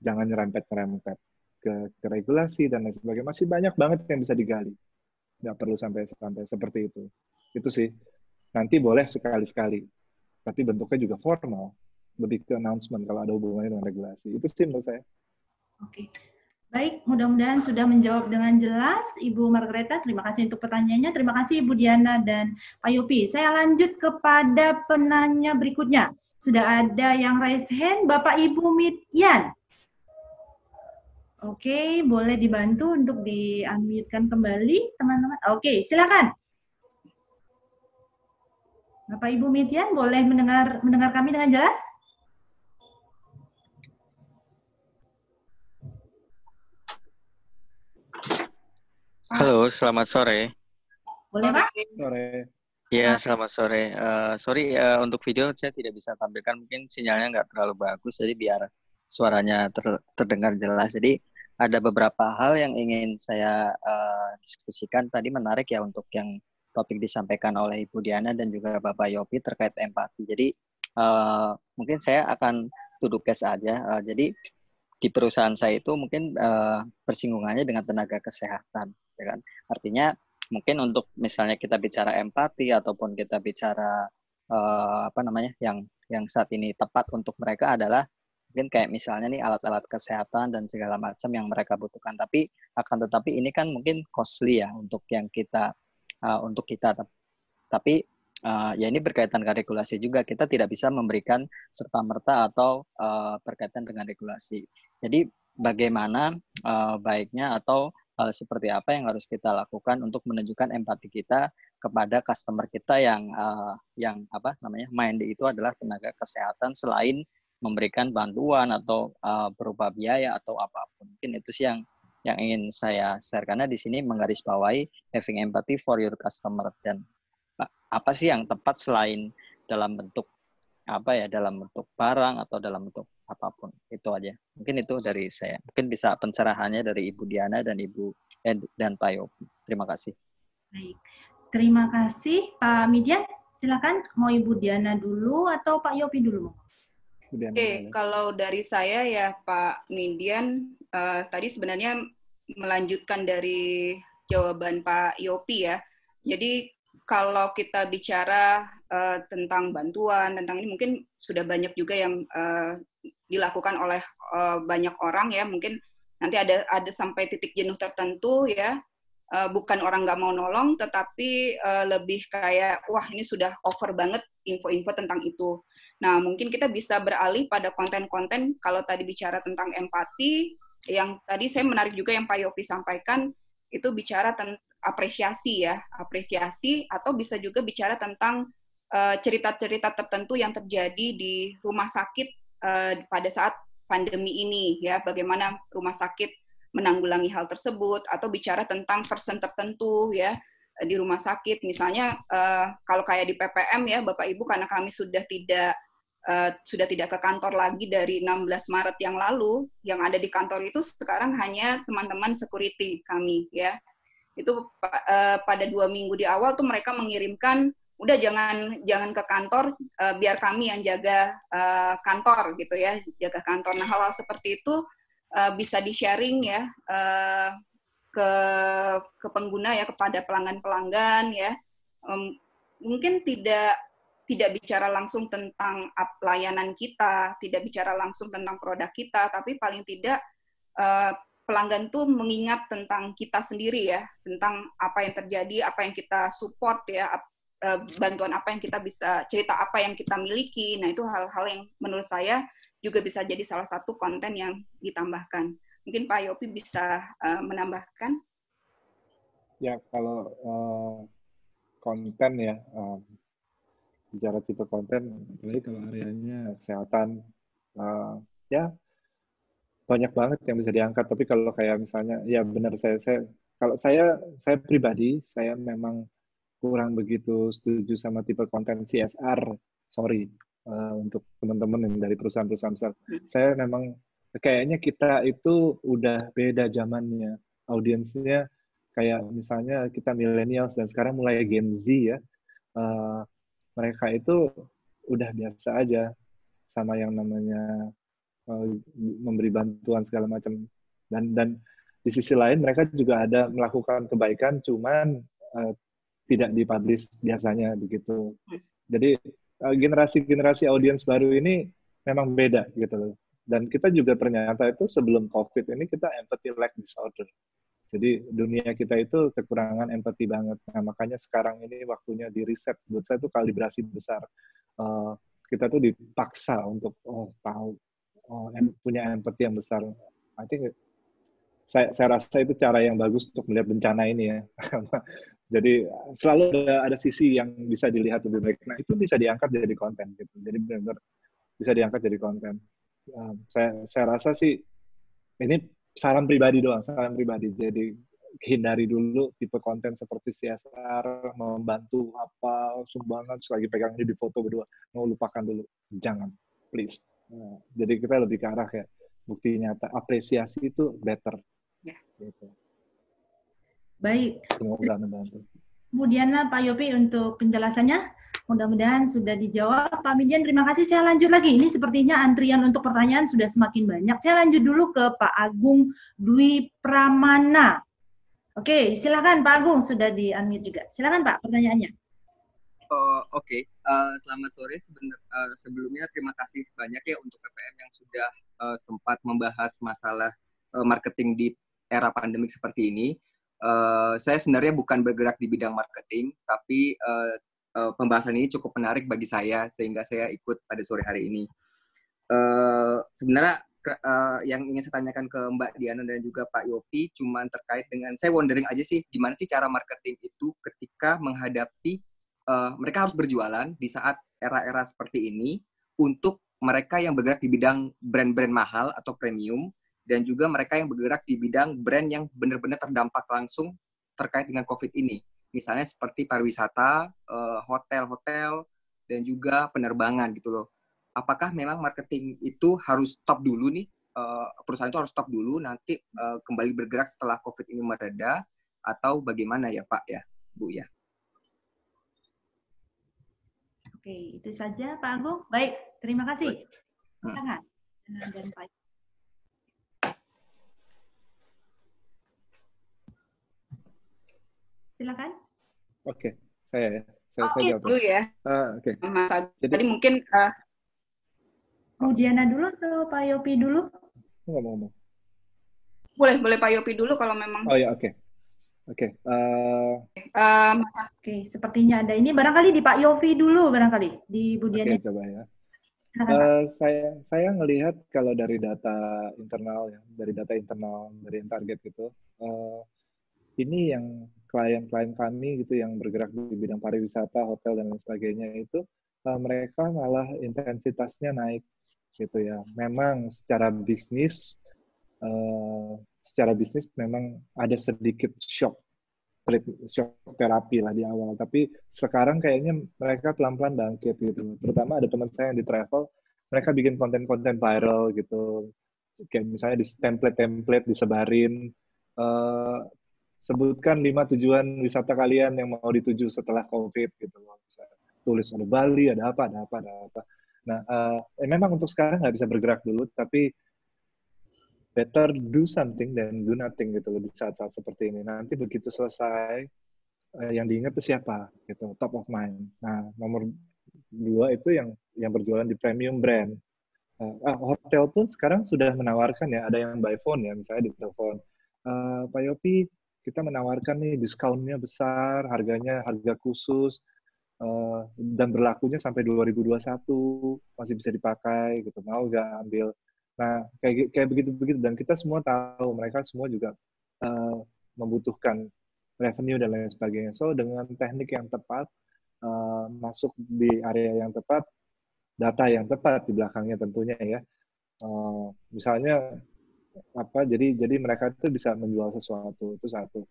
Jangan nyerempet-nyerempet ke regulasi dan lain sebagainya. Masih banyak banget yang bisa digali. Nggak perlu sampai seperti itu. Itu sih. Nanti boleh sekali-sekali. Tapi bentuknya juga formal. Lebih ke announcement kalau ada hubungannya dengan regulasi. Itu sih menurut saya. Oke. Baik, mudah-mudahan sudah menjawab dengan jelas Ibu Margareta. Terima kasih untuk pertanyaannya. Terima kasih Ibu Diana dan Pak Yopi. Saya lanjut kepada penanya berikutnya. Sudah ada yang raise hand, Bapak Ibu Mityan. Oke, boleh dibantu untuk di-unmute-kan kembali, teman-teman. Oke, silakan. Bapak Ibu Mityan, boleh mendengar kami dengan jelas? Halo, selamat sore. Boleh, Pak? Sore. Ya, selamat sore. Sorry, untuk video saya tidak bisa tampilkan, mungkin sinyalnya nggak terlalu bagus, jadi biar suaranya terdengar jelas. Jadi ada beberapa hal yang ingin saya diskusikan. Tadi menarik ya untuk yang topik disampaikan oleh Ibu Diana dan juga Bapak Yopi terkait empati. Jadi mungkin saya akan to-do case aja. Jadi di perusahaan saya itu mungkin persinggungannya dengan tenaga kesehatan, ya kan? Artinya mungkin untuk misalnya kita bicara empati ataupun kita bicara yang saat ini tepat untuk mereka adalah mungkin kayak misalnya nih alat-alat kesehatan dan segala macam yang mereka butuhkan. Tapi ini kan mungkin costly ya untuk yang kita untuk kita. Tapi ya ini berkaitan dengan regulasi juga. Kita tidak bisa memberikan serta-merta atau berkaitan dengan regulasi. Jadi bagaimana baiknya atau hal seperti apa yang harus kita lakukan untuk menunjukkan empati kita kepada customer kita yang itu adalah tenaga kesehatan selain memberikan bantuan atau berupa biaya atau apapun. Mungkin itu sih yang ingin saya share, karena di sini menggarisbawahi having empathy for your customer, dan apa sih yang tepat selain dalam bentuk dalam bentuk barang atau dalam bentuk apapun. Itu aja. Mungkin itu dari saya. Mungkin bisa pencerahannya dari Ibu Diana dan dan Pak Yopi. Terima kasih. Baik. Terima kasih Pak Midian. Silakan, mau Ibu Diana dulu atau Pak Yopi dulu? Oke, kalau dari saya ya Pak Midian, tadi sebenarnya melanjutkan dari jawaban Pak Yopi ya. Jadi kalau kita bicara tentang bantuan, tentang ini mungkin sudah banyak juga yang dilakukan oleh banyak orang ya. Mungkin nanti ada sampai titik jenuh tertentu ya. Bukan orang nggak mau nolong, tetapi lebih kayak, wah ini sudah over banget info-info tentang itu. Nah, mungkin kita bisa beralih pada konten-konten, kalau tadi bicara tentang empati, yang tadi saya menarik juga yang Pak Yopi sampaikan, itu bicara tentang apresiasi ya, apresiasi, atau bisa juga bicara tentang cerita-cerita tertentu yang terjadi di rumah sakit pada saat pandemi ini ya, bagaimana rumah sakit menanggulangi hal tersebut, atau bicara tentang person tertentu ya di rumah sakit, misalnya kalau kayak di PPM ya Bapak Ibu, karena kami sudah tidak ke kantor lagi dari 16 Maret yang lalu, yang ada di kantor itu sekarang hanya teman-teman security kami ya. Itu pada 2 minggu di awal tuh mereka mengirimkan, udah jangan ke kantor, biar kami yang jaga kantor gitu ya, jaga kantor. Nah, hal-hal seperti itu bisa di-sharing ya ke pengguna ya, kepada pelanggan-pelanggan ya. Mungkin tidak bicara langsung tentang layanan kita, tidak bicara langsung tentang produk kita, tapi paling tidak pelanggan tuh mengingat tentang kita sendiri ya, tentang apa yang terjadi, apa yang kita support ya, bantuan apa yang kita bisa, cerita apa yang kita miliki. Nah, itu hal-hal yang menurut saya juga bisa jadi salah satu konten yang ditambahkan. Mungkin Pak Yopi bisa menambahkan. Ya, kalau konten ya, bicara tipe konten, apalagi kalau areanya kesehatan, ya banyak banget yang bisa diangkat. Tapi kalau kayak misalnya, ya benar, saya pribadi, saya memang kurang begitu setuju sama tipe konten CSR. Sorry untuk teman-teman yang dari perusahaan-perusahaan besar. Saya memang kayaknya kita itu udah beda zamannya. Audiensnya kayak misalnya kita millennials dan sekarang mulai Gen Z ya. Mereka itu udah biasa aja sama yang namanya memberi bantuan segala macam, dan di sisi lain mereka juga ada melakukan kebaikan, cuman tidak dipublish biasanya begitu. Jadi generasi audiens baru ini memang beda gitu loh. Dan kita juga ternyata itu sebelum COVID ini kita empathy lack disorder. Jadi dunia kita itu kekurangan empati banget. Nah, makanya sekarang ini waktunya di riset. Buat saya itu kalibrasi besar. Kita tuh dipaksa untuk tahu punya empati yang besar. I think saya rasa itu cara yang bagus untuk melihat bencana ini ya. Jadi selalu ada sisi yang bisa dilihat lebih baik. Nah, itu bisa diangkat jadi konten gitu. Jadi benar-benar bisa diangkat jadi konten. Saya rasa sih ini saran pribadi doang, saran pribadi. Jadi hindari dulu tipe konten seperti CSR, membantu apa, sumbangan, terus lagi pegang ini di foto berdua, mau lupakan dulu. Jangan, please. Nah, jadi kita lebih ke arah kayak bukti nyata, apresiasi itu better. Ya. Gitu. Baik. Semoga membantu. Kemudian Pak Yopi untuk penjelasannya. Mudah-mudahan sudah dijawab. Pak Midian, terima kasih. Saya lanjut lagi. Ini sepertinya antrian untuk pertanyaan sudah semakin banyak. Saya lanjut dulu ke Pak Agung Dwi Pramana. Oke, silakan Pak Agung, sudah di-unmute juga. Silakan Pak, pertanyaannya. Oke. Selamat sore. Sebelumnya terima kasih banyak ya untuk PPM yang sudah sempat membahas masalah marketing di era pandemik seperti ini. Saya sebenarnya bukan bergerak di bidang marketing, tapi pembahasan ini cukup menarik bagi saya sehingga saya ikut pada sore hari ini. Sebenarnya yang ingin saya tanyakan ke Mbak Diana dan juga Pak Yopi cuman terkait dengan, saya wondering aja sih, gimana sih cara marketing itu ketika menghadapi mereka harus berjualan di saat era-era seperti ini untuk mereka yang bergerak di bidang brand-brand mahal atau premium, dan juga mereka yang bergerak di bidang brand yang benar-benar terdampak langsung terkait dengan COVID ini. Misalnya seperti pariwisata, hotel-hotel, dan juga penerbangan gitu loh. Apakah memang marketing itu harus stop dulu nih, perusahaan itu harus stop dulu, nanti kembali bergerak setelah COVID ini mereda, atau bagaimana ya Pak ya, Bu ya? Oke, itu saja Pak Agung. Baik, terima kasih. Silakan. Dan Pak. Silakan. Oke, saya ya. Saya jawab. Dulu ya. Oke. Mas Agung. Jadi mungkin Bu Diana dulu atau Pak Yopi dulu? Ngomong-ngomong. Boleh Pak Yopi dulu kalau memang. Oh ya, oke. Oke. Oke, sepertinya ada ini. Barangkali di Pak Yopi dulu, barangkali. Di Bu Diana. Oke, coba ya. Saya ngelihat kalau dari data internal ya, dari target gitu, ini yang klien-klien kami gitu yang bergerak di bidang pariwisata, hotel dan lain sebagainya itu mereka malah intensitasnya naik gitu ya. Memang secara bisnis memang ada sedikit shock terapi lah di awal, tapi sekarang kayaknya mereka pelan-pelan bangkit gitu. Terutama ada teman saya yang di travel, mereka bikin konten-konten viral gitu, kayak misalnya di template disebarin, sebutkan 5 tujuan wisata kalian yang mau dituju setelah COVID gitu. Tulis ada Bali, ada apa. Nah, memang untuk sekarang nggak bisa bergerak dulu, tapi better do something than do nothing gitu di saat-saat seperti ini. Nanti begitu selesai, yang diingat itu siapa gitu, top of mind. Nah, nomor 2 itu yang berjualan di premium brand. Hotel pun sekarang sudah menawarkan ya, ada yang by phone ya, misalnya di telepon. Pak Yopi, kita menawarkan nih diskonnya besar, harga khusus, dan berlakunya sampai 2021, masih bisa dipakai gitu, mau nggak ambil. Nah, kayak begitu-begitu, dan kita semua tahu mereka semua juga membutuhkan revenue dan lain sebagainya. So dengan teknik yang tepat, masuk di area yang tepat, data yang tepat di belakangnya tentunya ya. Misalnya jadi mereka itu bisa menjual sesuatu, itu satu.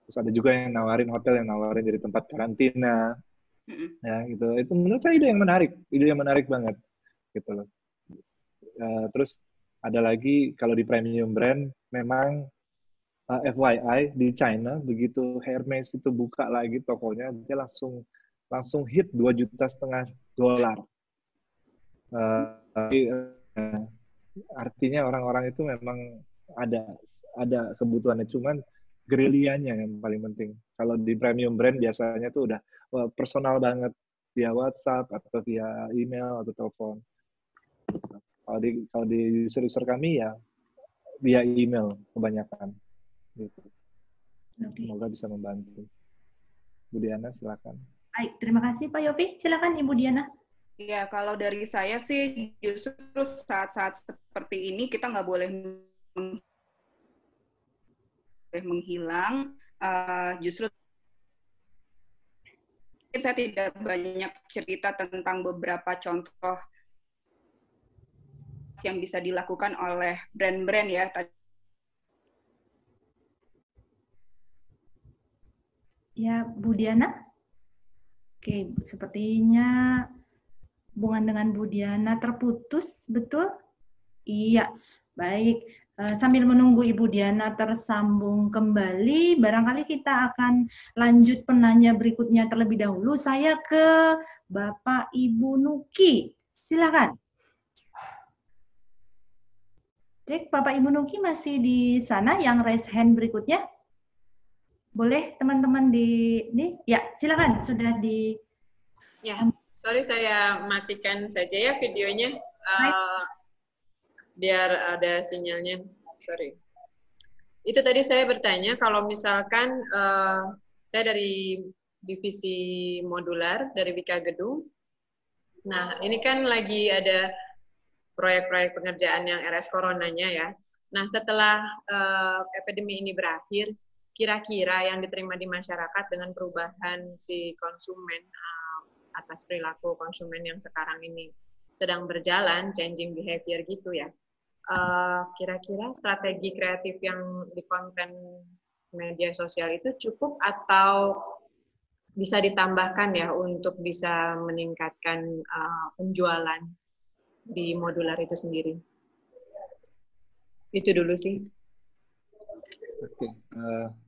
Terus ada juga yang hotel yang nawarin jadi tempat karantina, ya gitu. Itu menurut saya ide yang menarik banget gitu loh. Terus ada lagi kalau di premium brand, memang FYI di China begitu Hermes itu buka lagi tokonya, dia langsung hit $2,500,000. Artinya orang-orang itu memang ada kebutuhannya, cuman gerilyanya yang paling penting. Kalau di premium brand biasanya tuh udah personal banget via WhatsApp atau via email atau telepon. Kalau di user kami ya via email kebanyakan. Gitu. Semoga bisa membantu. Bu Diana, silakan. Baik, terima kasih Pak Yopi. Silakan Ibu Diana. Ya, kalau dari saya sih justru saat-saat seperti ini kita nggak boleh menghilang. Justru saya tidak banyak cerita tentang beberapa contoh yang bisa dilakukan oleh brand-brand ya. Ya, Bu Diana? Oke, sepertinya hubungan dengan Bu Diana terputus, betul? Iya, baik. Sambil menunggu Ibu Diana tersambung kembali, barangkali kita akan lanjut penanya berikutnya terlebih dahulu. Saya ke Bapak Ibu Nuki. Silakan. Cek, Bapak Ibu Nuki masih di sana yang raise hand berikutnya? Boleh teman-teman di ya, silakan sudah di. Ya, sorry saya matikan saja ya videonya. Biar ada sinyalnya, sorry. Itu tadi saya bertanya, kalau misalkan saya dari divisi modular, dari Wika Gedung. Nah, ini kan lagi ada proyek-proyek pengerjaan yang RS Coronanya ya. Nah, setelah epidemi ini berakhir, kira-kira yang diterima di masyarakat dengan perubahan si konsumen atas perilaku konsumen yang sekarang ini sedang berjalan, changing behavior gitu ya. Kira-kira strategi kreatif yang di konten media sosial itu cukup atau bisa ditambahkan ya untuk bisa meningkatkan penjualan di modular itu sendiri? Itu dulu sih. Oke,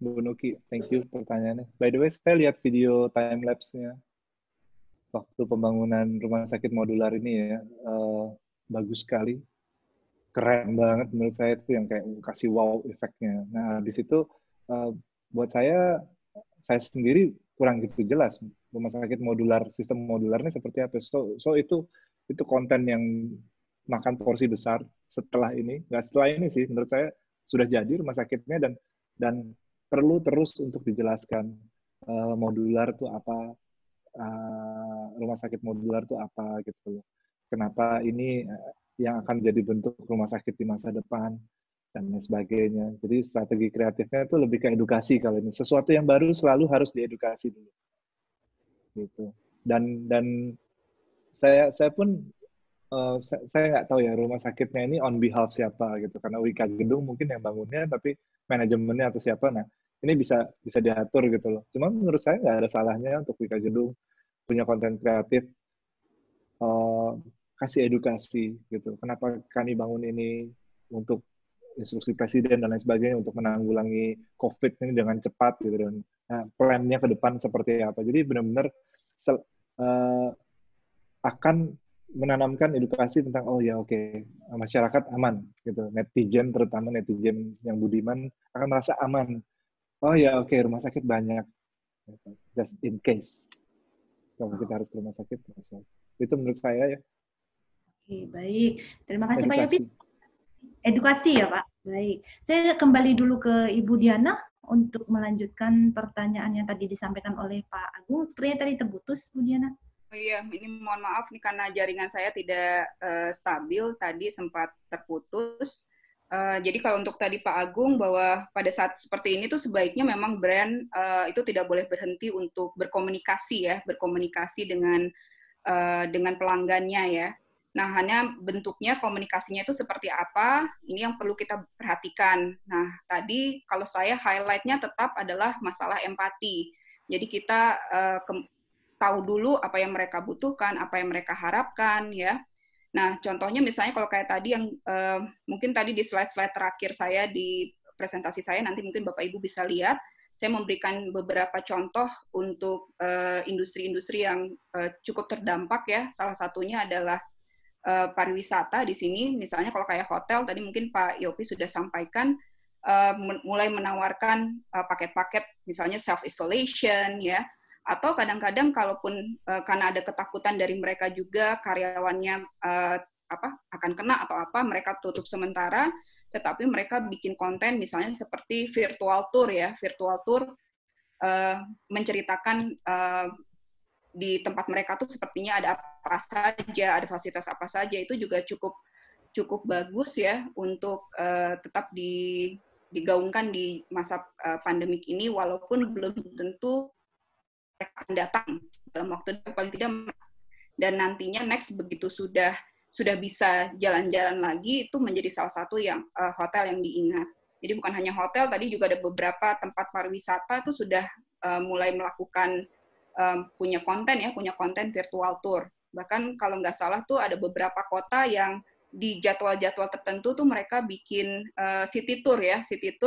Bu Nuki, thank you pertanyaannya. By the way, saya lihat video time lapse-nya waktu pembangunan rumah sakit modular ini ya, bagus sekali. Keren banget menurut saya itu yang kayak kasih wow efeknya. Nah, di situ buat saya sendiri kurang gitu jelas rumah sakit modular, sistem modularnya seperti apa. So itu konten yang makan porsi besar setelah ini. Nggak setelah ini sih, menurut saya sudah jadi rumah sakitnya dan perlu terus untuk dijelaskan modular itu apa, rumah sakit modular itu apa gitu loh. Kenapa ini yang akan jadi bentuk rumah sakit di masa depan dan lain sebagainya. Jadi strategi kreatifnya itu lebih ke edukasi kalau ini. Sesuatu yang baru selalu harus diedukasi dulu. Gitu. Dan saya pun saya nggak tahu ya rumah sakitnya ini on behalf siapa gitu. Karena Wika Gedung mungkin yang bangunnya tapi manajemennya atau siapa. Nah, ini bisa diatur gitu loh. Cuma menurut saya nggak ada salahnya untuk Wika Gedung punya konten kreatif, kasih edukasi gitu. Kenapa kami bangun ini untuk instruksi presiden dan lain sebagainya untuk menanggulangi COVID ini dengan cepat gitu, dan plan-nya ke depan seperti apa. Jadi benar-benar akan menanamkan edukasi tentang masyarakat aman gitu. Netizen, terutama netizen yang budiman akan merasa aman. Rumah sakit banyak. Just in case kalau kita harus ke rumah sakit. Itu menurut saya ya. Oke, baik. Terima kasih Pak Yopi. Edukasi ya Pak. Baik. Saya kembali dulu ke Ibu Diana untuk melanjutkan pertanyaan yang tadi disampaikan oleh Pak Agung. Sepertinya tadi terputus, Bu Diana. Oh iya, ini mohon maaf nih karena jaringan saya tidak stabil, tadi sempat terputus. Jadi kalau untuk tadi Pak Agung bahwa pada saat seperti ini tuh sebaiknya memang brand itu tidak boleh berhenti untuk berkomunikasi dengan pelanggannya ya. Nah, hanya bentuknya komunikasinya itu seperti apa, ini yang perlu kita perhatikan. Nah, tadi kalau saya highlight-nya tetap adalah masalah empati. Jadi kita tahu dulu apa yang mereka butuhkan, apa yang mereka harapkan ya. Nah, contohnya misalnya kalau kayak tadi yang mungkin tadi di slide-slide terakhir saya di presentasi saya, nanti mungkin Bapak Ibu bisa lihat, saya memberikan beberapa contoh untuk industri-industri yang cukup terdampak ya. Salah satunya adalah pariwisata di sini, misalnya kalau kayak hotel, tadi mungkin Pak Yopi sudah sampaikan, mulai menawarkan paket-paket, misalnya self-isolation ya, atau kadang-kadang kalaupun karena ada ketakutan dari mereka juga karyawannya akan kena atau apa, mereka tutup sementara, tetapi mereka bikin konten misalnya seperti virtual tour ya, virtual tour menceritakan di tempat mereka tuh sepertinya ada apa saja, ada fasilitas apa saja, itu juga cukup bagus ya untuk tetap digaungkan di masa pandemik ini, walaupun belum tentu mereka akan datang dalam waktu paling tidak, dan nantinya next begitu sudah bisa jalan-jalan lagi, itu menjadi salah satu yang hotel yang diingat. Jadi bukan hanya hotel, tadi juga ada beberapa tempat pariwisata itu sudah mulai melakukan punya konten virtual tour. Bahkan kalau nggak salah tuh ada beberapa kota yang di jadwal-jadwal tertentu tuh mereka bikin city tour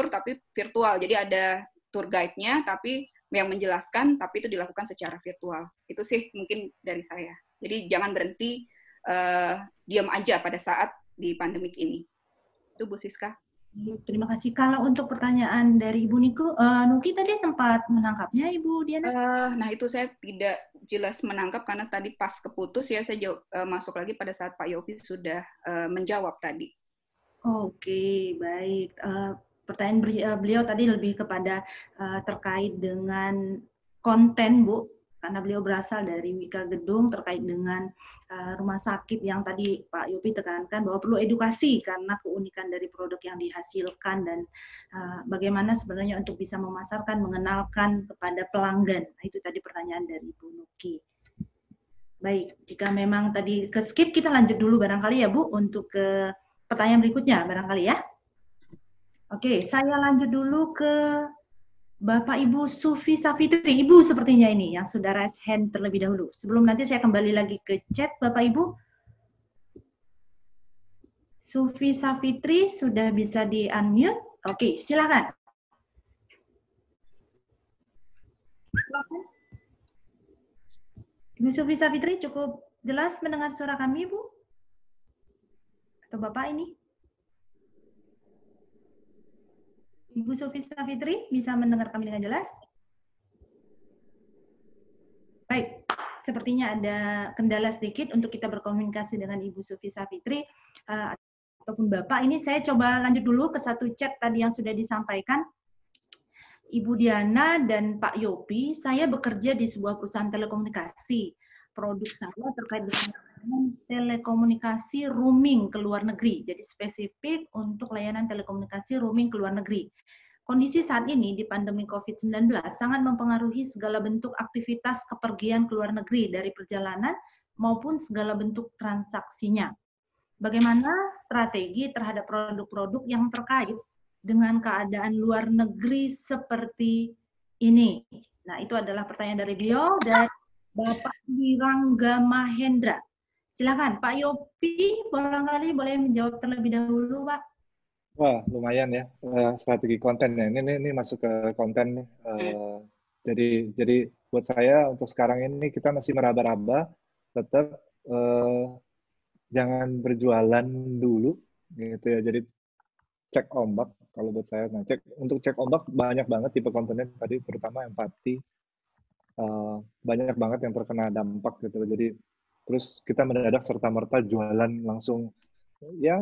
tapi virtual. Jadi ada tour guide-nya tapi yang menjelaskan, tapi itu dilakukan secara virtual. Itu sih mungkin dari saya. Jadi jangan berhenti diam aja pada saat di pandemik ini. Itu Bu Siska. Terima kasih. Kalau untuk pertanyaan dari Ibu Nuki tadi sempat menangkapnya, Ibu Diana? Nah, itu saya tidak jelas menangkap karena tadi pas keputus ya, saya masuk lagi pada saat Pak Yopi sudah menjawab tadi. Oke, baik. Pertanyaan beliau tadi lebih kepada terkait dengan konten, Bu. Karena beliau berasal dari Wika Gedung terkait dengan rumah sakit yang tadi Pak Yopi tekankan bahwa perlu edukasi karena keunikan dari produk yang dihasilkan dan bagaimana sebenarnya untuk bisa memasarkan, mengenalkan kepada pelanggan. Nah, itu tadi pertanyaan dari Bu Nuki. Baik, jika memang tadi ke skip, kita lanjut dulu barangkali ya Bu untuk ke pertanyaan berikutnya barangkali ya. Oke, saya lanjut dulu ke Bapak Ibu Sufi Safitri, Ibu sepertinya ini yang sudah raise hand terlebih dahulu. Sebelum nanti saya kembali lagi ke chat, Bapak Ibu. Sufi Safitri sudah bisa di-unmute. Oke, silakan. Ibu Sufi Safitri cukup jelas mendengar suara kami, Bu? Atau Bapak ini? Ibu Sufi Safitri bisa mendengar kami dengan jelas? Baik, sepertinya ada kendala sedikit untuk kita berkomunikasi dengan Ibu Sufi Safitri ataupun Bapak. Ini saya coba lanjut dulu ke satu chat tadi yang sudah disampaikan. Ibu Diana dan Pak Yopi, saya bekerja di sebuah perusahaan telekomunikasi. Produk saya terkait dengan telekomunikasi roaming ke luar negeri. Jadi spesifik untuk layanan telekomunikasi roaming ke luar negeri. Kondisi saat ini di pandemi COVID-19 sangat mempengaruhi segala bentuk aktivitas kepergian ke luar negeri dari perjalanan maupun segala bentuk transaksinya. Bagaimana strategi terhadap produk-produk yang terkait dengan keadaan luar negeri seperti ini? Nah, itu adalah pertanyaan dari beliau dan Bapak Wirangga Mahendra. Silakan, Pak Yopi, barangkali boleh menjawab terlebih dahulu, Pak. Wah, lumayan ya strategi konten ya. Ini masuk ke konten nih. Jadi buat saya untuk sekarang ini kita masih meraba-raba, tetap jangan berjualan dulu, gitu ya. Jadi cek ombak kalau buat saya. Nah, untuk cek ombak banyak banget tipe kontennya tadi, terutama empati. Banyak banget yang terkena dampak gitu. Jadi terus kita mendadak serta-merta jualan langsung, ya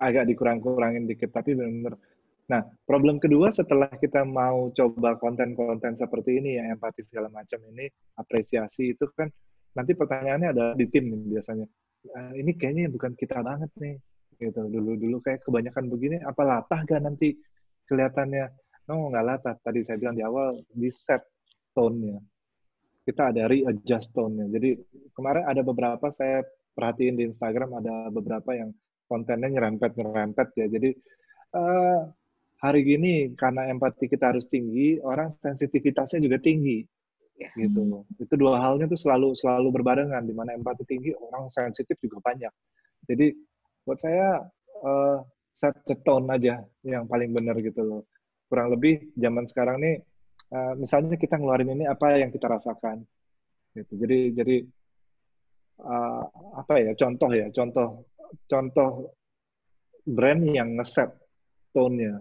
agak dikurang-kurangin dikit, tapi benar-benar. Nah, problem kedua setelah kita mau coba konten-konten seperti ini, ya empati segala macam ini, apresiasi itu kan, nanti pertanyaannya ada di tim nih biasanya. Ini kayaknya bukan kita banget nih, gitu. Dulu kayak kebanyakan begini, apa latah gak nanti kelihatannya? No, nggak latah. Tadi saya bilang di awal, di set tone-nya. Kita ada readjust tone-nya. Jadi kemarin ada beberapa, saya perhatiin di Instagram, ada beberapa yang kontennya nyerempet ya. Jadi hari gini karena empati kita harus tinggi, orang sensitivitasnya juga tinggi. Gitu. Itu dua halnya tuh selalu berbarengan, di mana empati tinggi, orang sensitif juga banyak. Jadi buat saya set the tone aja yang paling benar gitu loh. Kurang lebih zaman sekarang nih, misalnya kita ngeluarin ini, apa yang kita rasakan gitu. Jadi apa ya, contoh brand yang ngeset tone-nya,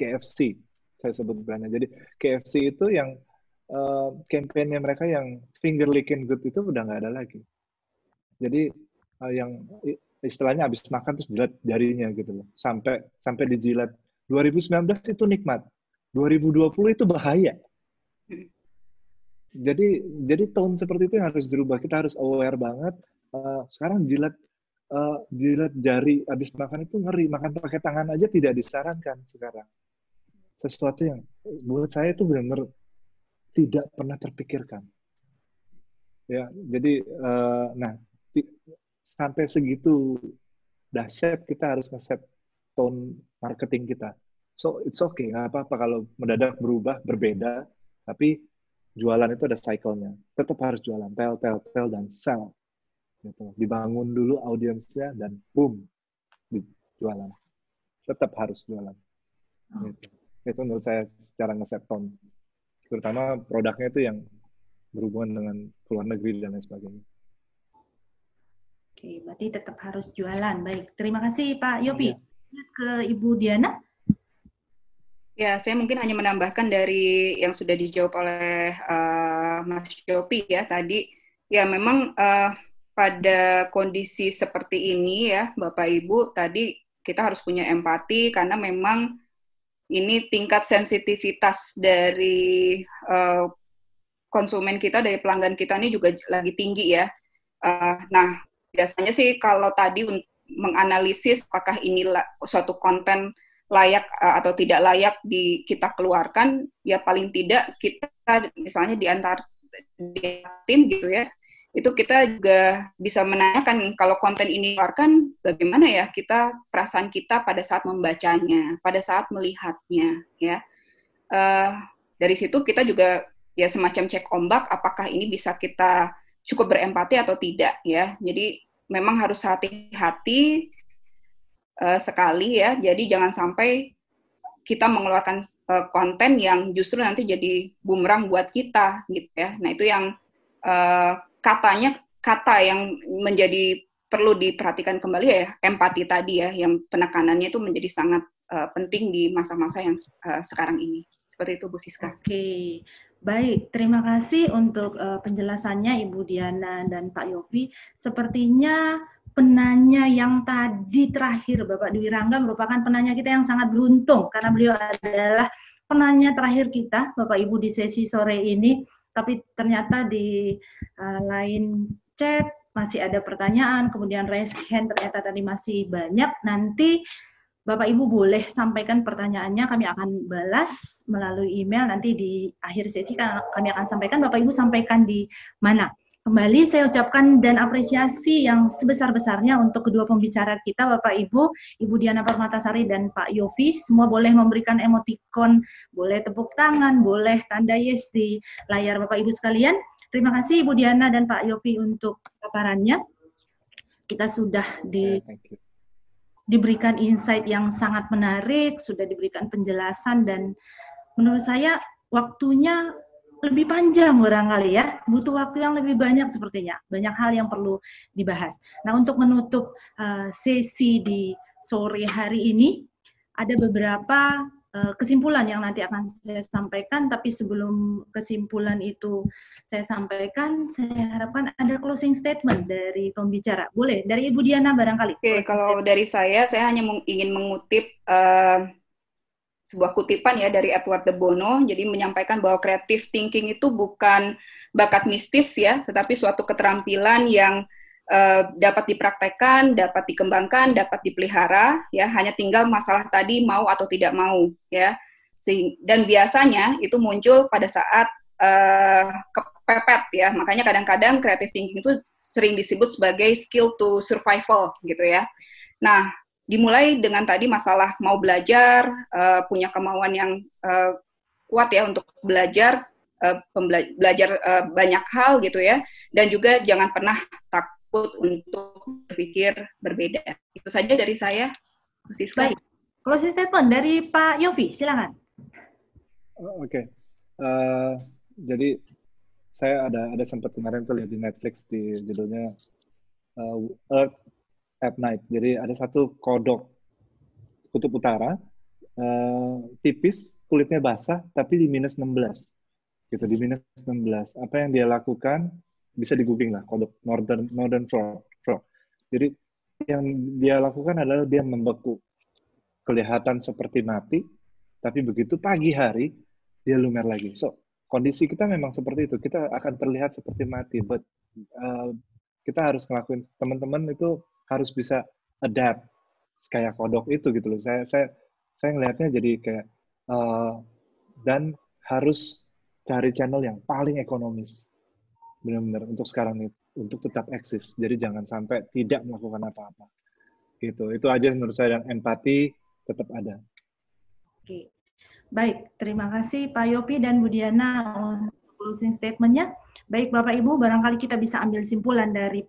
KFC saya sebut brandnya. Jadi KFC itu yang campaign-nya mereka yang finger licking good itu udah nggak ada lagi. Jadi yang istilahnya habis makan terus jilat jarinya gitu loh, sampai dijilat. 2019 itu nikmat, 2020 itu bahaya. Jadi tone seperti itu yang harus dirubah. Kita harus aware banget. Sekarang jilat jari habis makan itu ngeri. Makan pakai tangan aja tidak disarankan sekarang. Sesuatu yang buat saya itu benar-benar tidak pernah terpikirkan. Ya, jadi sampai segitu dahsyat kita harus ngeset tone marketing kita So it's okay, nggak apa-apa kalau mendadak berubah, berbeda, tapi jualan itu ada cycle-nya. Tetap harus jualan, tell, dan sell. Gitu. Dibangun dulu audiensnya, dan boom, jualan. Tetap harus jualan. Gitu. Itu menurut saya secara nge-set tone. Terutama produknya itu yang berhubungan dengan luar negeri dan lain sebagainya. Oke, berarti tetap harus jualan. Baik, terima kasih Pak Yopi. Ke Ibu Diana. Ya, saya mungkin hanya menambahkan dari yang sudah dijawab oleh Mas Yopi ya tadi. Ya, memang pada kondisi seperti ini ya, Bapak Ibu, tadi kita harus punya empati karena memang ini tingkat sensitivitas dari konsumen kita, dari pelanggan kita ini juga lagi tinggi ya. Nah, biasanya sih kalau tadi menganalisis apakah ini suatu konten layak atau tidak layak kita keluarkan, ya paling tidak kita misalnya di antar tim gitu ya, itu kita juga bisa menanyakan nih, kalau konten ini dikeluarkan, bagaimana ya perasaan kita pada saat membacanya, pada saat melihatnya, ya. Dari situ kita juga ya semacam cek ombak, apakah ini bisa kita cukup berempati atau tidak, ya. Jadi memang harus hati-hati sekali ya, jadi jangan sampai kita mengeluarkan konten yang justru nanti jadi bumerang buat kita gitu ya. Nah itu yang kata yang menjadi perlu diperhatikan kembali ya, empati tadi ya, yang penekanannya itu menjadi sangat penting di masa-masa yang sekarang ini. Seperti itu Bu Siska. Oke, baik. Terima kasih untuk penjelasannya Ibu Diana dan Pak Yofi. Sepertinya penanya yang tadi terakhir, Bapak Dwi Rangga, merupakan penanya kita yang sangat beruntung karena beliau adalah penanya terakhir kita, Bapak Ibu, di sesi sore ini. Tapi ternyata di lain chat masih ada pertanyaan, kemudian raise hand ternyata tadi masih banyak. Nanti Bapak Ibu boleh sampaikan pertanyaannya, kami akan balas melalui email. Nanti di akhir sesi kami akan sampaikan, Bapak Ibu sampaikan di mana. Kembali saya ucapkan dan apresiasi yang sebesar-besarnya untuk kedua pembicara kita, Bapak Ibu, Ibu Diana Permatasari dan Pak Yofi. Semua boleh memberikan emoticon, boleh tepuk tangan, boleh tanda yes di layar Bapak Ibu sekalian. Terima kasih Ibu Diana dan Pak Yofi untuk paparannya. Kita sudah diberikan insight yang sangat menarik, sudah diberikan penjelasan, dan menurut saya waktunya lebih panjang barangkali ya, butuh waktu yang lebih banyak sepertinya, banyak hal yang perlu dibahas. Nah, untuk menutup sesi di sore hari ini, ada beberapa kesimpulan yang nanti akan saya sampaikan, tapi sebelum kesimpulan itu saya sampaikan, saya harapkan ada closing statement dari pembicara. Boleh, dari Ibu Diana barangkali. Oke, kalau dari saya hanya ingin mengutip sebuah kutipan ya dari Edward de Bono, jadi menyampaikan bahwa creative thinking itu bukan bakat mistis ya, tetapi suatu keterampilan yang dapat dipraktekkan, dapat dikembangkan, dapat dipelihara, ya hanya tinggal masalah tadi mau atau tidak mau, ya. Dan biasanya itu muncul pada saat kepepet, ya. Makanya kadang-kadang creative thinking itu sering disebut sebagai skill to survival, gitu ya. Nah, dimulai dengan tadi masalah mau belajar, punya kemauan yang kuat ya untuk belajar, banyak hal gitu ya, dan juga jangan pernah takut untuk berpikir berbeda. Itu saja dari saya, Bu Siska. Closing statement dari Pak Yofi, silakan. Oke. Jadi saya ada sempat kemarin tuh lihat di Netflix di judulnya Earth at Night. Jadi ada satu kodok kutub utara, tipis, kulitnya basah, tapi di minus 16. Gitu, di minus 16. Apa yang dia lakukan, bisa di-googling lah, kodok Northern Frog. Jadi yang dia lakukan adalah dia membeku. Kelihatan seperti mati, tapi begitu pagi hari, dia lumer lagi. So, kondisi kita memang seperti itu. Kita akan terlihat seperti mati, but kita harus ngelakuin, teman-teman itu harus bisa adapt kayak kodok itu gitu loh. Saya ngelihatnya jadi kayak dan harus cari channel yang paling ekonomis, benar-benar untuk sekarang ini, untuk tetap eksis. Jadi jangan sampai tidak melakukan apa-apa. Gitu. Itu aja menurut saya, dan empati tetap ada. Oke. Baik, terima kasih Pak Yopi dan Bu Diana untuk closing statement-nya. Baik Bapak Ibu, barangkali kita bisa ambil simpulan dari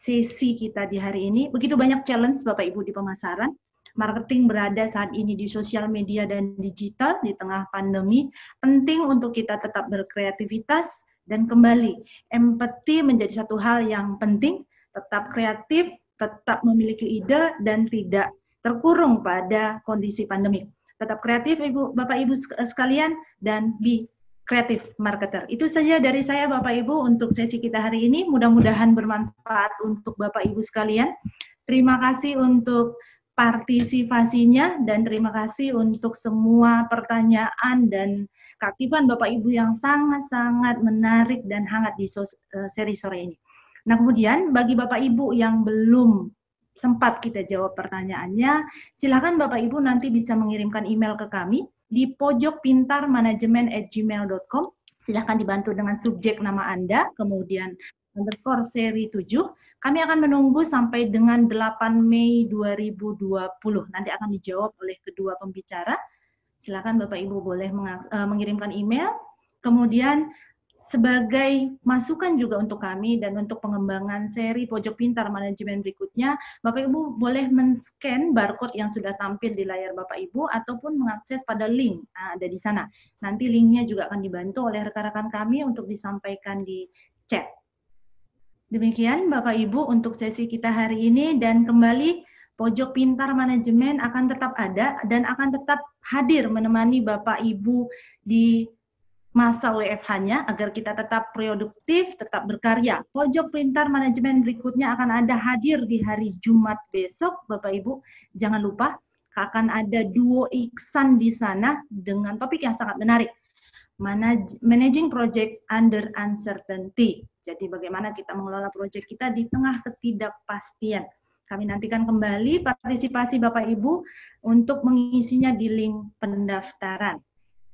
sesi kita di hari ini. Begitu banyak challenge Bapak Ibu di pemasaran. Marketing berada saat ini di sosial media dan digital di tengah pandemi. Penting untuk kita tetap berkreativitas dan kembali. Empati menjadi satu hal yang penting. Tetap kreatif, tetap memiliki ide, dan tidak terkurung pada kondisi pandemi. Tetap kreatif Bapak Ibu sekalian dan be kreatif marketer. Itu saja dari saya Bapak Ibu untuk sesi kita hari ini. Mudah-mudahan bermanfaat untuk Bapak Ibu sekalian. Terima kasih untuk partisipasinya dan terima kasih untuk semua pertanyaan dan keaktifan Bapak Ibu yang sangat-sangat menarik dan hangat di seri sore ini. Nah, kemudian bagi Bapak Ibu yang belum sempat kita jawab pertanyaannya, silakan Bapak Ibu nanti bisa mengirimkan email ke kami di pojokpintarmanajemen@gmail.com. Silakan dibantu dengan subjek nama Anda, kemudian underscore seri 7. Kami akan menunggu sampai dengan 8 Mei 2020. Nanti akan dijawab oleh kedua pembicara. Silakan Bapak Ibu boleh mengirimkan email. Kemudian sebagai masukan juga untuk kami dan untuk pengembangan seri Pojok Pintar Manajemen berikutnya, Bapak Ibu boleh men-scan barcode yang sudah tampil di layar Bapak Ibu ataupun mengakses pada link ada di sana. Nanti linknya juga akan dibantu oleh rekan-rekan kami untuk disampaikan di chat. Demikian Bapak Ibu untuk sesi kita hari ini, dan kembali Pojok Pintar Manajemen akan tetap ada dan akan tetap hadir menemani Bapak Ibu di masa WFH-nya agar kita tetap produktif, tetap berkarya. Pojok Pintar Manajemen berikutnya akan ada hadir di hari Jumat besok, Bapak Ibu. Jangan lupa akan ada duo Iksan di sana dengan topik yang sangat menarik. Managing Project Under Uncertainty. Jadi bagaimana kita mengelola proyek kita di tengah ketidakpastian. Kami nantikan kembali partisipasi Bapak Ibu untuk mengisinya di link pendaftaran.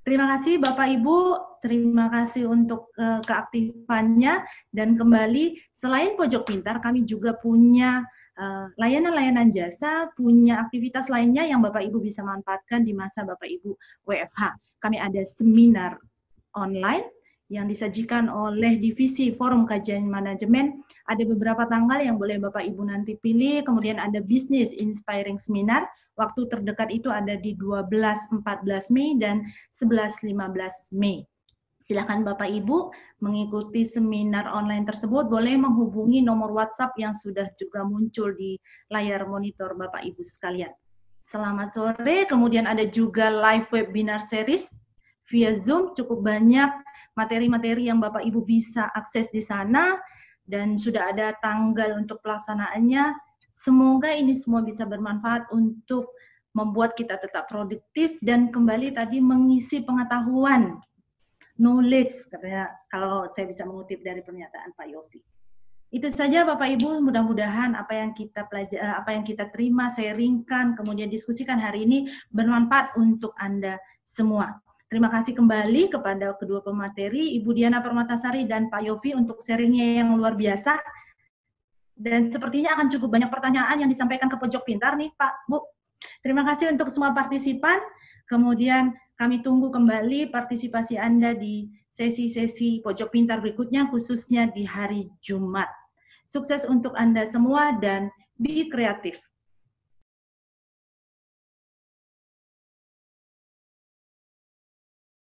Terima kasih Bapak Ibu, terima kasih untuk keaktifannya, dan kembali selain Pojok Pintar kami juga punya layanan-layanan jasa, punya aktivitas lainnya yang Bapak Ibu bisa manfaatkan di masa Bapak Ibu WFH. Kami ada seminar online yang disajikan oleh Divisi Forum Kajian Manajemen. Ada beberapa tanggal yang boleh Bapak Ibu nanti pilih, kemudian ada Business Inspiring Seminar. Waktu terdekat itu ada di 12-14 Mei dan 11-15 Mei. Silakan Bapak Ibu mengikuti seminar online tersebut, boleh menghubungi nomor WhatsApp yang sudah juga muncul di layar monitor Bapak Ibu sekalian. Selamat sore, kemudian ada juga live webinar series via Zoom, cukup banyak materi-materi yang Bapak Ibu bisa akses di sana, dan sudah ada tanggal untuk pelaksanaannya. Semoga ini semua bisa bermanfaat untuk membuat kita tetap produktif dan kembali tadi mengisi pengetahuan, knowledge, katanya kalau saya bisa mengutip dari pernyataan Pak Yofi. Itu saja Bapak Ibu, mudah-mudahan apa yang kita pelajari, apa yang kita terima, sharingkan, kemudian diskusikan hari ini bermanfaat untuk Anda semua. Terima kasih kembali kepada kedua pemateri, Ibu Diana Permatasari dan Pak Yofi untuk sharingnya yang luar biasa. Dan sepertinya akan cukup banyak pertanyaan yang disampaikan ke Pojok Pintar nih Pak, Bu. Terima kasih untuk semua partisipan. Kemudian kami tunggu kembali partisipasi Anda di sesi-sesi Pojok Pintar berikutnya, khususnya di hari Jumat. Sukses untuk Anda semua dan be kreatif.